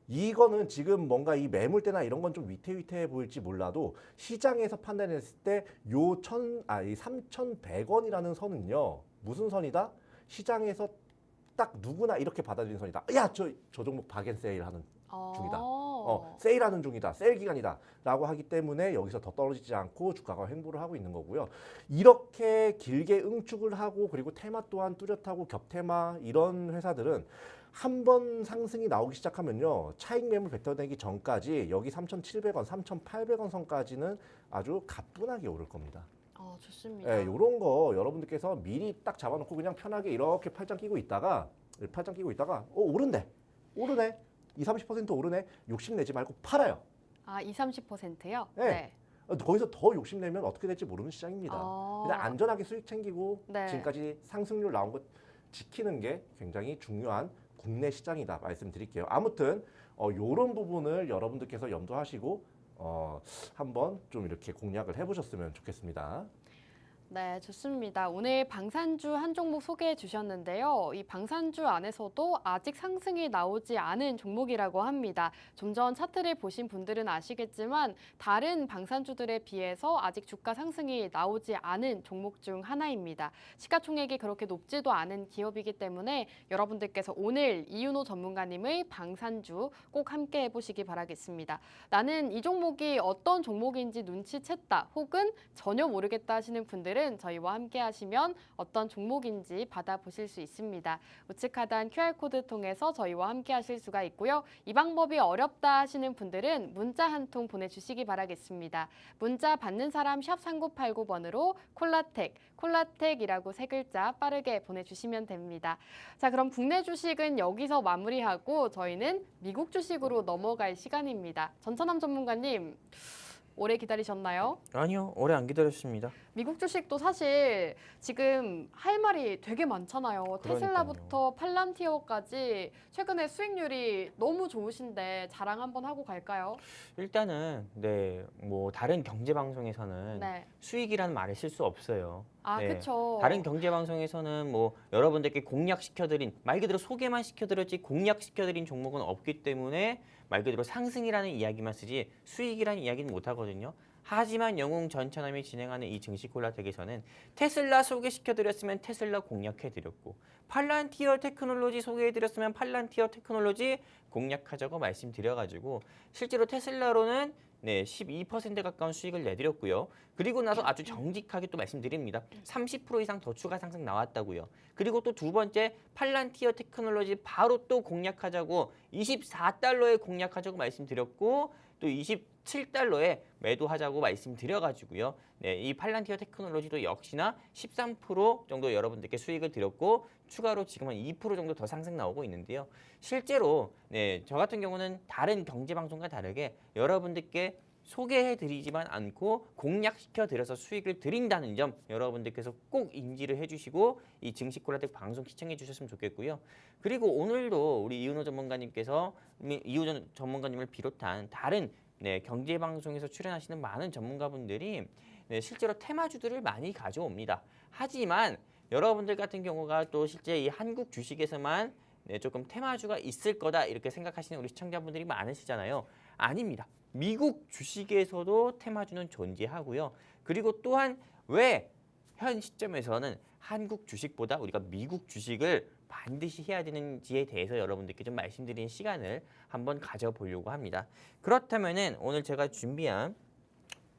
이거는 지금 뭔가 이 매물대나 이런 건 좀 위태위태해 보일지 몰라도 시장에서 판단했을 때 요 3,100원이라는 선은요. 무슨 선이다? 시장에서 딱 누구나 이렇게 받아들이는 선이다. 야, 저 종목 박앤세일 하는 중이다. 세일하는 중이다. 세일 기간이다. 라고 하기 때문에 여기서 더 떨어지지 않고 주가가 횡보를 하고 있는 거고요. 이렇게 길게 응축을 하고 그리고 테마 또한 뚜렷하고 겹테마 이런 회사들은 한 번 상승이 나오기 시작하면요. 차익 매물 뱉어내기 전까지 여기 3,700원, 3,800원 선까지는 아주 가뿐하게 오를 겁니다. 좋습니다. 예, 이런 거 여러분들께서 미리 딱 잡아놓고 그냥 편하게 이렇게 팔짱 끼고 있다가 오르네. 20, 30% 오르네. 욕심내지 말고 팔아요. 아, 20, 30%요? 네. 거기서 더 욕심내면 어떻게 될지 모르는 시장입니다. 아. 그냥 안전하게 수익 챙기고 네. 지금까지 상승률 나온 거 지키는 게 굉장히 중요한 국내 시장이다 말씀드릴게요. 아무튼 이런 부분을 여러분들께서 염두하시고 한번 좀 이렇게 공략을 해보셨으면 좋겠습니다. 네, 좋습니다. 오늘 방산주 한 종목 소개해 주셨는데요. 이 방산주 안에서도 아직 상승이 나오지 않은 종목이라고 합니다. 좀 전 차트를 보신 분들은 아시겠지만 다른 방산주들에 비해서 아직 주가 상승이 나오지 않은 종목 중 하나입니다. 시가총액이 그렇게 높지도 않은 기업이기 때문에 여러분들께서 오늘 이윤호 전문가님의 방산주 꼭 함께 해보시기 바라겠습니다. 나는 이 종목이 어떤 종목인지 눈치챘다 혹은 전혀 모르겠다 하시는 분들은 분들은 저희와 함께 하시면 어떤 종목인지 받아보실 수 있습니다. 우측 하단 QR코드 통해서 저희와 함께 하실 수가 있고요. 이 방법이 어렵다 하시는 분들은 문자 한 통 보내주시기 바라겠습니다. 문자 받는 사람 샵 3989번으로 콜라텍이라고 세 글자 빠르게 보내주시면 됩니다. 자, 그럼 국내 주식은 여기서 마무리하고 저희는 미국 주식으로 넘어갈 시간입니다. 전천남 전문가님, 오래 기다리셨나요? 아니요, 오래 안 기다렸습니다. 미국 주식도 사실 지금 할 말이 되게 많잖아요. 그러니까요. 테슬라부터 팔란티어까지 최근에 수익률이 너무 좋으신데 자랑 한번 하고 갈까요? 일단은 뭐 다른 경제 방송에서는 네. 수익이라는 말을 쓸 수 없어요. 아, 그쵸. 다른 경제 방송에서는 뭐 여러분들께 공략시켜드린, 말 그대로 소개만 시켜드렸지 공략시켜드린 종목은 없기 때문에 말 그대로 상승이라는 이야기만 쓰지 수익이라는 이야기는 못 하거든요. 하지만 영웅 전천함이 진행하는 이 증시콜라텍에서는 테슬라 소개시켜드렸으면 테슬라 공략해드렸고, 팔란티어 테크놀로지 소개해드렸으면 팔란티어 테크놀로지 공략하자고 말씀드려가지고 실제로 테슬라로는 12% 가까운 수익을 내드렸고요. 그리고 나서 아주 정직하게 또 말씀드립니다. 30% 이상 더 추가 상승 나왔다고요. 그리고 또 두 번째 팔란티어 테크놀로지 바로 또 공략하자고 24달러에 공략하자고 말씀드렸고, 또 27달러에 매도하자고 말씀드려가지고요. 이 팔란티어 테크놀로지도 역시나 13% 정도 여러분들께 수익을 드렸고, 추가로 지금은 2% 정도 더 상승 나오고 있는데요. 실제로 저 같은 경우는 다른 경제방송과 다르게 여러분들께 소개해드리지만 않고 공략시켜드려서 수익을 드린다는 점 여러분들께서 꼭 인지를 해주시고 이 증시콜라텍 방송 시청해 주셨으면 좋겠고요. 그리고 오늘도 우리 이은호 전문가님께서 이은호 전문가님을 비롯한 다른 경제방송에서 출연하시는 많은 전문가분들이 실제로 테마주들을 많이 가져옵니다. 하지만 여러분들 같은 경우가 또 실제 이 한국 주식에서만 조금 테마주가 있을 거다 이렇게 생각하시는 우리 시청자분들이 많으시잖아요. 아닙니다. 미국 주식에서도 테마주는 존재하고요. 그리고 또한 왜 현 시점에서는 한국 주식보다 우리가 미국 주식을 반드시 해야 되는지에 대해서 여러분들께 좀 말씀드리는 시간을 한번 가져보려고 합니다. 그렇다면은 오늘 제가 준비한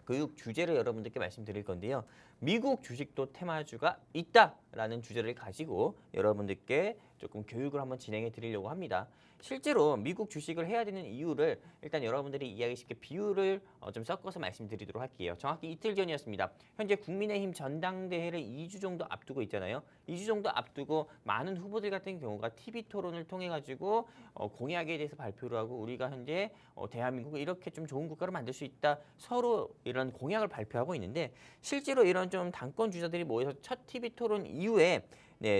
교육 주제를 여러분들께 말씀드릴 건데요. 미국 주식도 테마주가 있다라는 주제를 가지고 여러분들께 조금 교육을 한번 진행해 드리려고 합니다. 실제로 미국 주식을 해야 되는 이유를 일단 여러분들이 이해하기 쉽게 비율을 좀 섞어서 말씀드리도록 할게요. 정확히 이틀 전이었습니다. 현재 국민의힘 전당대회를 2주 정도 앞두고 있잖아요. 2주 정도 앞두고 많은 후보들 같은 경우가 TV 토론을 통해 가지고 공약에 대해서 발표를 하고 우리가 현재 대한민국을 이렇게 좀 좋은 국가로 만들 수 있다 서로 이런 공약을 발표하고 있는데, 실제로 이런 좀 당권 주자들이 모여서 첫 TV 토론 이후에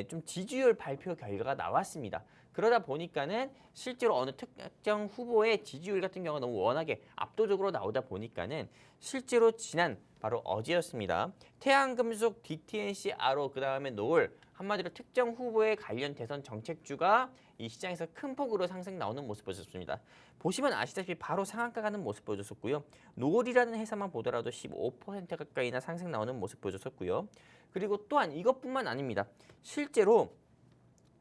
좀 지지율 발표 결과가 나왔습니다. 그러다 보니까는 실제로 어느 특정 후보의 지지율 같은 경우가 너무 워낙에 압도적으로 나오다 보니까는 실제로 지난 바로 어제였습니다. 태양금속, DTNC, 아로, 그 다음에 노을, 한마디로 특정 후보에 관련 대선 정책주가 이 시장에서 큰 폭으로 상승 나오는 모습 보셨습니다. 보시면 아시다시피 바로 상한가 가는 모습 보여줬었고요. 노을이라는 회사만 보더라도 15% 가까이나 상승 나오는 모습 보여줬었고요. 그리고 또한 이것뿐만 아닙니다. 실제로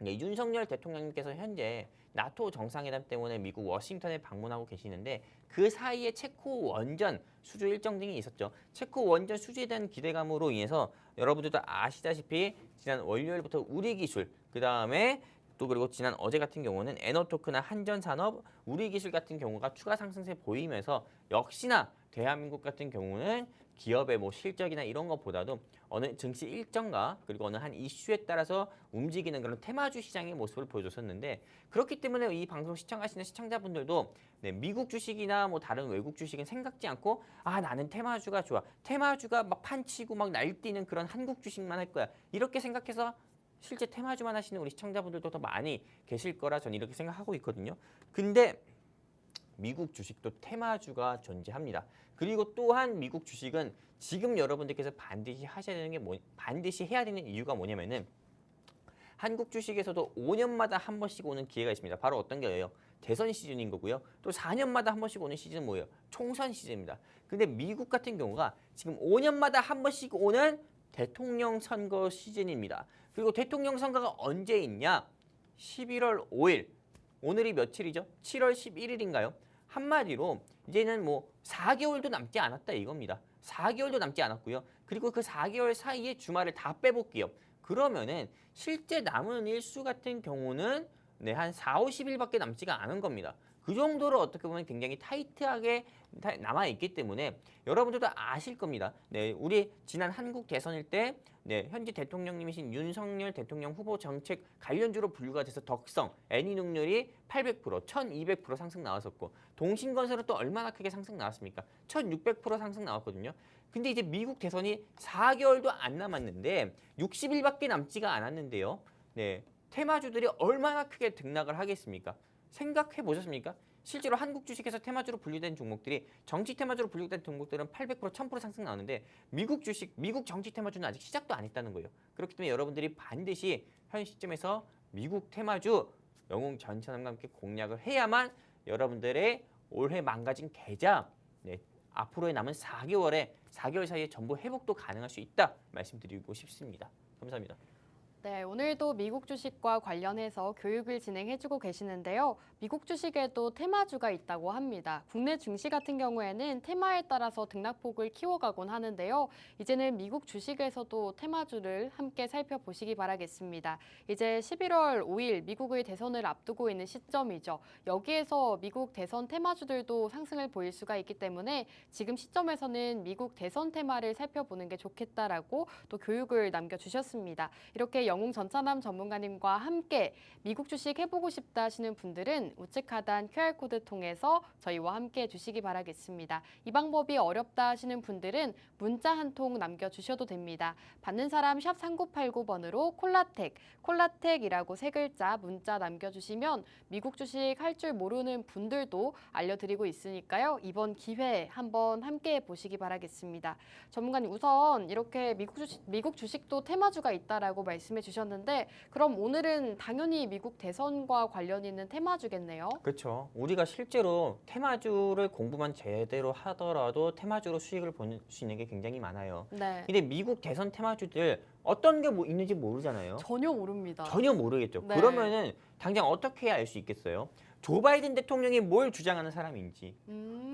윤석열 대통령님께서 현재 나토 정상회담 때문에 미국 워싱턴에 방문하고 계시는데, 그 사이에 체코 원전 수주 일정 등이 있었죠. 체코 원전 수주에 대한 기대감으로 인해서 여러분들도 아시다시피 지난 월요일부터 우리기술, 그 다음에 또 그리고 지난 어제 같은 경우는 에너토크나 한전산업, 우리기술 같은 경우가 추가 상승세 보이면서 역시나 대한민국 같은 경우는 기업의 뭐 실적이나 이런 것보다도 어느 증시 일정과 그리고 어느 한 이슈에 따라서 움직이는 그런 테마주 시장의 모습을 보여줬었는데, 그렇기 때문에 이 방송 시청하시는 시청자분들도 미국 주식이나 뭐 다른 외국 주식은 생각지 않고 나는 테마주가 좋아, 테마주가 막 판치고 막 날뛰는 그런 한국 주식만 할 거야 이렇게 생각해서 실제 테마주만 하시는 우리 시청자분들도 더 많이 계실 거라 저는 이렇게 생각하고 있거든요. 근데 미국 주식도 테마주가 존재합니다. 그리고 또한 미국 주식은 지금 여러분들께서 반드시 하셔야 되는 게 반드시 해야 되는 이유가 뭐냐면은, 한국 주식에서도 5년마다 한 번씩 오는 기회가 있습니다. 바로 어떤 게예요? 대선 시즌인 거고요. 또 4년마다 한 번씩 오는 시즌은 뭐예요? 총선 시즌입니다. 근데 미국 같은 경우가 지금 5년마다 한 번씩 오는 대통령 선거 시즌입니다. 그리고 대통령 선거가 언제 있냐? 11월 5일. 오늘이 며칠이죠? 7월 11일인가요? 한마디로 이제는 뭐 4개월도 남지 않았다 이겁니다. 4개월도 남지 않았고요. 그리고 그 4개월 사이에 주말을 다 빼볼게요. 그러면은 실제 남은 일수 같은 경우는 네, 한 4, 50일밖에 남지가 않은 겁니다. 그 정도로 어떻게 보면 굉장히 타이트하게 남아 있기 때문에 여러분들도 아실 겁니다. 네, 우리 지난 한국 대선일 때 네, 현재 대통령님이신 윤석열 대통령 후보 정책 관련주로 분류가 돼서 덕성, 애니 능률이 800%, 1200% 상승 나왔었고 동신건설은 또 얼마나 크게 상승 나왔습니까? 1600% 상승 나왔거든요. 근데 이제 미국 대선이 4개월도 안 남았는데 60일밖에 남지가 않았는데요. 네, 테마주들이 얼마나 크게 등락을 하겠습니까? 생각해 보셨습니까? 실제로 한국 주식에서 테마주로 분류된 종목들이 정치 테마주로 분류된 종목들은 800%, 1000% 상승 나오는데 미국 주식, 미국 정치 테마주는 아직 시작도 안 했다는 거예요. 그렇기 때문에 여러분들이 반드시 현 시점에서 미국 테마주 영웅 전천함과 함께 공략을 해야만 여러분들의 올해 망가진 계좌 네, 앞으로의 남은 4개월 사이에 전부 회복도 가능할 수 있다 말씀드리고 싶습니다. 감사합니다. 네, 오늘도 미국 주식과 관련해서 교육을 진행해주고 계시는데요. 미국 주식에도 테마주가 있다고 합니다. 국내 증시 같은 경우에는 테마에 따라서 등락폭을 키워가곤 하는데요. 이제는 미국 주식에서도 테마주를 함께 살펴보시기 바라겠습니다. 이제 11월 5일 미국의 대선을 앞두고 있는 시점이죠. 여기에서 미국 대선 테마주들도 상승을 보일 수가 있기 때문에 지금 시점에서는 미국 대선 테마를 살펴보는 게 좋겠다라고 또 교육을 남겨주셨습니다. 이렇게 영웅 전차남 전문가님과 함께 미국 주식 해보고 싶다 하시는 분들은 우측 하단 QR코드 통해서 저희와 함께 해주시기 바라겠습니다. 이 방법이 어렵다 하시는 분들은 문자 한 통 남겨주셔도 됩니다. 받는 사람 샵 3989번으로 콜라텍이라고 세 글자 문자 남겨주시면 미국 주식 할 줄 모르는 분들도 알려드리고 있으니까요. 이번 기회에 한번 함께 보시기 바라겠습니다. 전문가님 우선 이렇게 미국 주식도 테마주가 있다라고 말씀해 주셨는데 그럼 오늘은 당연히 미국 대선과 관련 있는 테마주겠네요. 그렇죠. 우리가 실제로 테마주를 공부만 제대로 하더라도 테마주로 수익을 볼 수 있는 게 굉장히 많아요. 네. 근데 미국 대선 테마주들 어떤 게 뭐 있는지 모르잖아요. 전혀 모릅니다. 전혀 모르겠죠. 네. 그러면은 당장 어떻게 해야 알 수 있겠어요? 조 바이든 대통령이 뭘 주장하는 사람인지,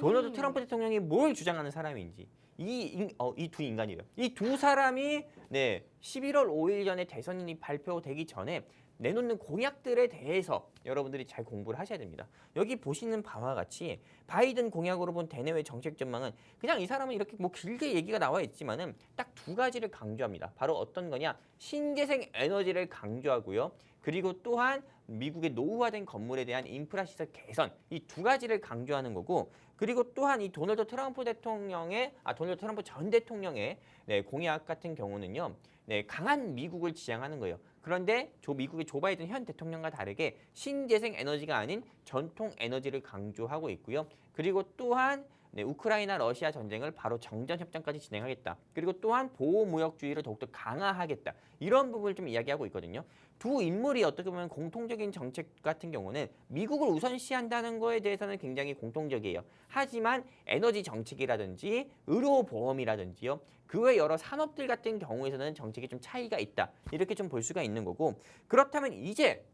도널드 트럼프 대통령이 뭘 주장하는 사람인지 이 두 인간이래요. 이 두 사람이 네 11월 5일 전에 대선이 발표되기 전에 내놓는 공약들에 대해서 여러분들이 잘 공부를 하셔야 됩니다. 여기 보시는 바와 같이 바이든 공약으로 본 대내외 정책 전망은 그냥 이 사람은 이렇게 뭐 길게 얘기가 나와 있지만은 딱 두 가지를 강조합니다. 바로 어떤 거냐? 신재생 에너지를 강조하고요. 그리고 또한 미국의 노후화된 건물에 대한 인프라 시설 개선 이 두 가지를 강조하는 거고 그리고 또한 이 도널드 트럼프 전 대통령의 네, 공약 같은 경우는요. 네, 강한 미국을 지향하는 거예요. 그런데 미국의 조 바이든 현 대통령과 다르게 신재생 에너지가 아닌 전통 에너지를 강조하고 있고요. 그리고 또한 네, 우크라이나 러시아 전쟁을 바로 정전 협정까지 진행하겠다. 그리고 또한 보호무역주의를 더욱더 강화하겠다. 이런 부분을 좀 이야기하고 있거든요. 두 인물이 어떻게 보면 공통적인 정책 같은 경우는 미국을 우선시한다는 거에 대해서는 굉장히 공통적이에요. 하지만 에너지 정책이라든지 의료보험이라든지요. 그 외 여러 산업들 같은 경우에서는 정책이 좀 차이가 있다. 이렇게 좀 볼 수가 있는 거고 그렇다면 이제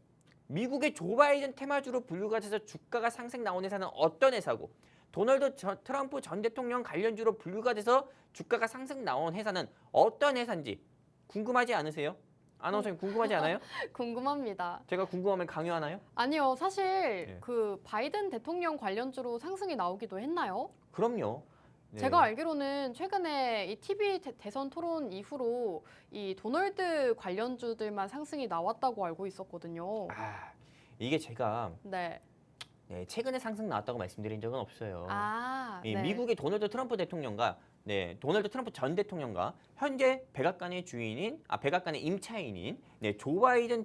미국의 조 바이든 테마주로 분류가 돼서 주가가 상승 나온 회사는 어떤 회사고 도널드 트럼프 전 대통령 관련주로 분류가 돼서 주가가 상승 나온 회사는 어떤 회사인지 궁금하지 않으세요? 아나운서님 궁금하지 않아요? 궁금합니다. 제가 궁금하면 강요하나요? 아니요, 사실 네. 그 바이든 대통령 관련주로 상승이 나오기도 했나요? 그럼요. 네. 제가 알기로는 최근에 이 TV 대선 토론 이후로 이 도널드 관련주들만 상승이 나왔다고 알고 있었거든요. 이게 제가 네. 네, 최근에 상승 나왔다고 말씀드린 적은 없어요. 이 네. 미국의 도널드 트럼프 전 대통령과 현재 백악관의 백악관의 임차인인 조 바이든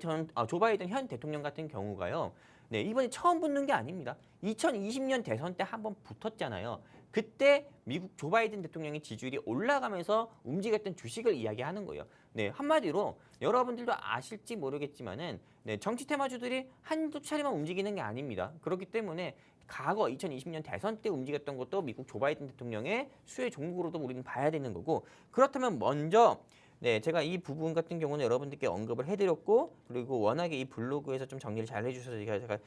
현 대통령 같은 경우가요. 네, 이번에 처음 붙는 게 아닙니다. 2020년 대선 때 한번 붙었잖아요. 그때 미국 조 바이든 대통령의 지지율이 올라가면서 움직였던 주식을 이야기하는 거예요. 네, 한마디로 여러분들도 아실지 모르겠지만은 네, 정치 테마주들이 한두 차례만 움직이는 게 아닙니다. 그렇기 때문에 과거 2020년 대선 때 움직였던 것도 미국 조 바이든 대통령의 수혜 종목으로도 우리는 봐야 되는 거고 그렇다면 먼저 네, 제가 이 부분 같은 경우는 여러분들께 언급을 해드렸고 그리고 워낙에 이 블로그에서 좀 정리를 잘 해주셔서 제가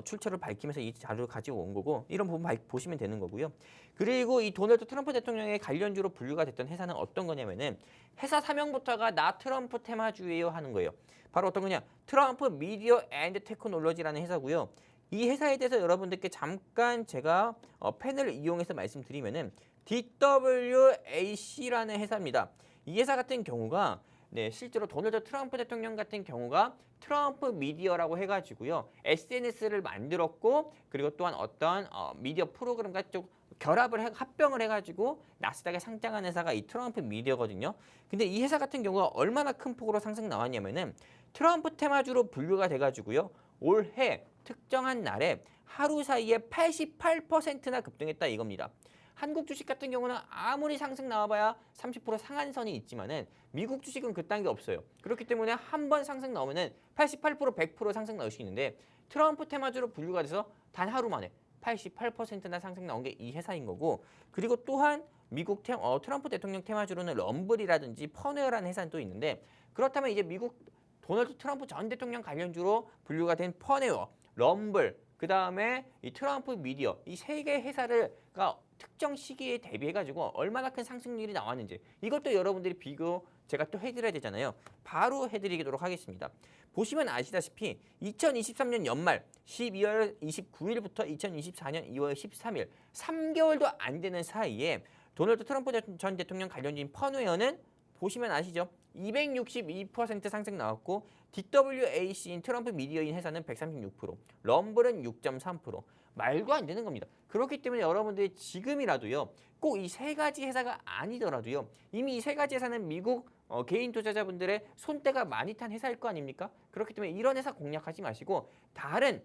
출처를 밝히면서 이 자료를 가지고 온 거고 이런 부분 보시면 되는 거고요. 그리고 이 도널드 트럼프 대통령의 관련주로 분류가 됐던 회사는 어떤 거냐면은 회사 사명부터가 나 트럼프 테마주예요 하는 거예요. 바로 어떤 거냐? 트럼프 미디어 앤드 테크놀로지라는 회사고요. 이 회사에 대해서 여러분들께 잠깐 제가 펜을 이용해서 말씀드리면은 DWAC라는 회사입니다. 이 회사 같은 경우가 실제로 도널드 트럼프 대통령 같은 경우가 트럼프 미디어라고 해가지고요. SNS를 만들었고 그리고 또한 어떤 미디어 프로그램과 좀 합병을 해가지고 나스닥에 상장한 회사가 이 트럼프 미디어거든요. 근데 이 회사 같은 경우가 얼마나 큰 폭으로 상승 나왔냐면은 트럼프 테마주로 분류가 돼가지고요. 올해 특정한 날에 하루 사이에 88%나 급등했다 이겁니다. 한국 주식 같은 경우는 아무리 상승 나와봐야 30% 상한선이 있지만은 미국 주식은 그딴 게 없어요. 그렇기 때문에 한 번 상승 나오면은 88%, 100% 상승 나올 수 있는데 트럼프 테마주로 분류가 돼서 단 하루 만에 88%나 상승 나온 게 이 회사인 거고 그리고 또한 미국 트럼프 대통령 테마주로는 럼블이라든지 퍼웨어라는 회사는 또 있는데 그렇다면 이제 미국 도널드 트럼프 전 대통령 관련주로 분류가 된 퍼웨어, 럼블, 그 다음에 이 트럼프 미디어 이 세 개의 회사가 특정 시기에 대비해가지고 얼마나 큰 상승률이 나왔는지 이것도 여러분들이 비교 제가 또 해드려야 되잖아요. 바로 해드리도록 하겠습니다. 보시면 아시다시피 2023년 연말 12월 29일부터 2024년 2월 13일 3개월도 안 되는 사이에 도널드 트럼프 전 대통령 관련주인 퍼웨어는 보시면 아시죠? 262% 상승 나왔고 DWAC인 트럼프 미디어인 회사는 136%, 럼블은 6.3%. 말도 안 되는 겁니다. 그렇기 때문에 여러분들이 지금이라도요. 꼭 이 세 가지 회사가 아니더라도요. 이미 이 세 가지 회사는 미국 개인 투자자분들의 손때가 많이 탄 회사일 거 아닙니까? 그렇기 때문에 이런 회사 공략하지 마시고 다른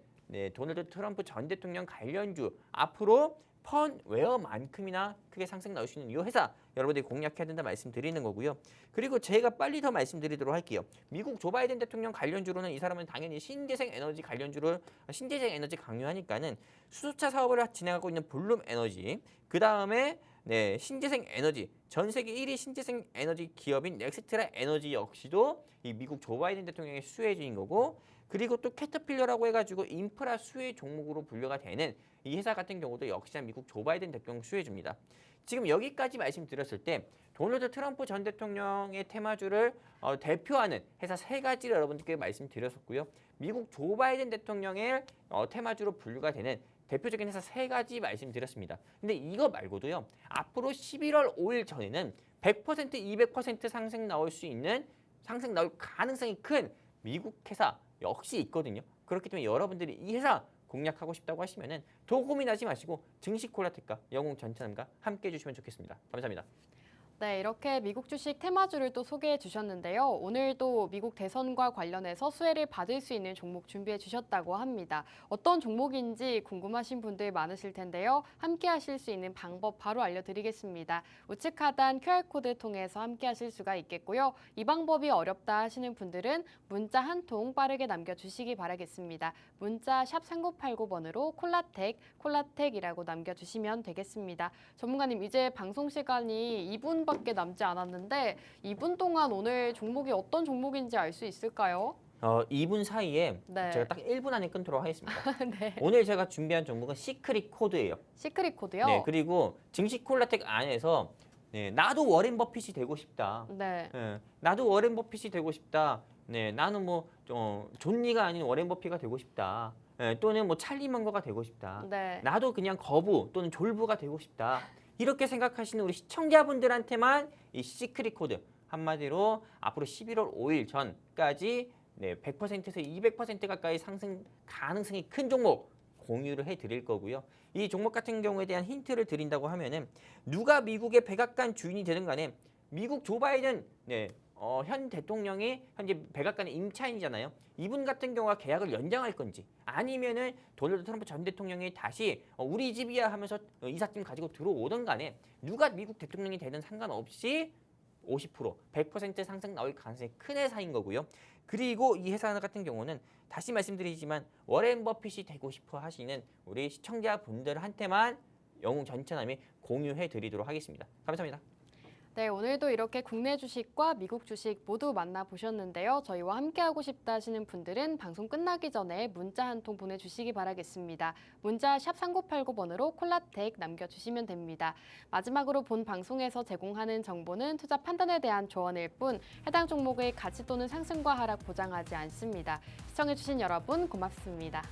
도널드 트럼프 전 대통령 관련주 앞으로 펀웨어만큼이나 크게 상승 나올 수 있는 이 회사 여러분들이 공략해야 된다 말씀드리는 거고요. 그리고 제가 빨리 더 말씀드리도록 할게요. 미국 조 바이든 대통령 관련주로는 이 사람은 당연히 신재생 에너지 관련주를 신재생 에너지 강요하니까는 수소차 사업을 진행하고 있는 블룸 에너지 그 다음에 신재생 에너지 전 세계 1위 신재생 에너지 기업인 넥스트라 에너지 역시도 이 미국 조 바이든 대통령의 수혜주인 거고 그리고 또 캐터필러라고 해가지고 인프라 수혜 종목으로 분류가 되는 이 회사 같은 경우도 역시나 미국 조 바이든 대통령 수혜주입니다. 지금 여기까지 말씀드렸을 때 도널드 트럼프 전 대통령의 테마주를 대표하는 회사 세 가지를 여러분들께 말씀드렸었고요. 미국 조 바이든 대통령의 테마주로 분류가 되는 대표적인 회사 세 가지 말씀드렸습니다. 근데 이거 말고도요. 앞으로 11월 5일 전에는 100%, 200% 상승 나올 가능성이 큰 미국 회사 역시 있거든요. 그렇기 때문에 여러분들이 이 회사 공략하고 싶다고 하시면은 더 고민하지 마시고 증시 콜라텍과 영웅 전천함과 함께 해주시면 좋겠습니다. 감사합니다. 네, 이렇게 미국 주식 테마주를 또 소개해 주셨는데요. 오늘도 미국 대선과 관련해서 수혜를 받을 수 있는 종목 준비해 주셨다고 합니다. 어떤 종목인지 궁금하신 분들 많으실 텐데요. 함께 하실 수 있는 방법 바로 알려드리겠습니다. 우측 하단 QR코드 통해서 함께 하실 수가 있겠고요. 이 방법이 어렵다 하시는 분들은 문자 한 통 빠르게 남겨주시기 바라겠습니다. 문자 샵 3989번으로 콜라텍이라고 남겨주시면 되겠습니다. 전문가님, 이제 방송 시간이 2분밖에 남지 않았는데 2분 동안 오늘 종목이 어떤 종목인지 알 수 있을까요? 2분 사이에 네. 제가 딱 1분 안에 끊도록 하겠습니다. 네. 오늘 제가 준비한 종목은 시크릿 코드예요. 시크릿 코드요? 네, 그리고 증시 콜라텍 안에서 나도 워렌 버핏이 되고 싶다. 네. 나도 워렌 버핏이 되고 싶다. 나는 존 리가 아닌 워렌 버핏가 되고 싶다. 또는 찰리 먼거가 되고 싶다. 네. 나도 그냥 거부 또는 졸부가 되고 싶다. 이렇게 생각하시는 우리 시청자분들한테만 이 시크릿 코드 한마디로 앞으로 11월 5일 전까지 100%에서 200% 가까이 상승 가능성이 큰 종목 공유를 해드릴 거고요. 이 종목 같은 경우에 대한 힌트를 드린다고 하면은 누가 미국의 백악관 주인이 되든 간에 미국 조 바이든 현 대통령이 현재 백악관의 임차인이잖아요. 이분 같은 경우가 계약을 연장할 건지 아니면은 도널드 트럼프 전 대통령이 다시 우리 집이야 하면서 이삿짐 가지고 들어오든 간에 누가 미국 대통령이 되든 상관없이 50%, 100% 상승 나올 가능성이 큰 회사인 거고요. 그리고 이 회사 같은 경우는 다시 말씀드리지만 워렌 버핏이 되고 싶어 하시는 우리 시청자분들한테만 영웅 전천함이 공유해 드리도록 하겠습니다. 감사합니다. 네, 오늘도 이렇게 국내 주식과 미국 주식 모두 만나보셨는데요. 저희와 함께하고 싶다 하시는 분들은 방송 끝나기 전에 문자 한 통 보내주시기 바라겠습니다. 문자 샵 3989번으로 콜라텍 남겨주시면 됩니다. 마지막으로 본 방송에서 제공하는 정보는 투자 판단에 대한 조언일 뿐 해당 종목의 가치 또는 상승과 하락 보장하지 않습니다. 시청해주신 여러분 고맙습니다.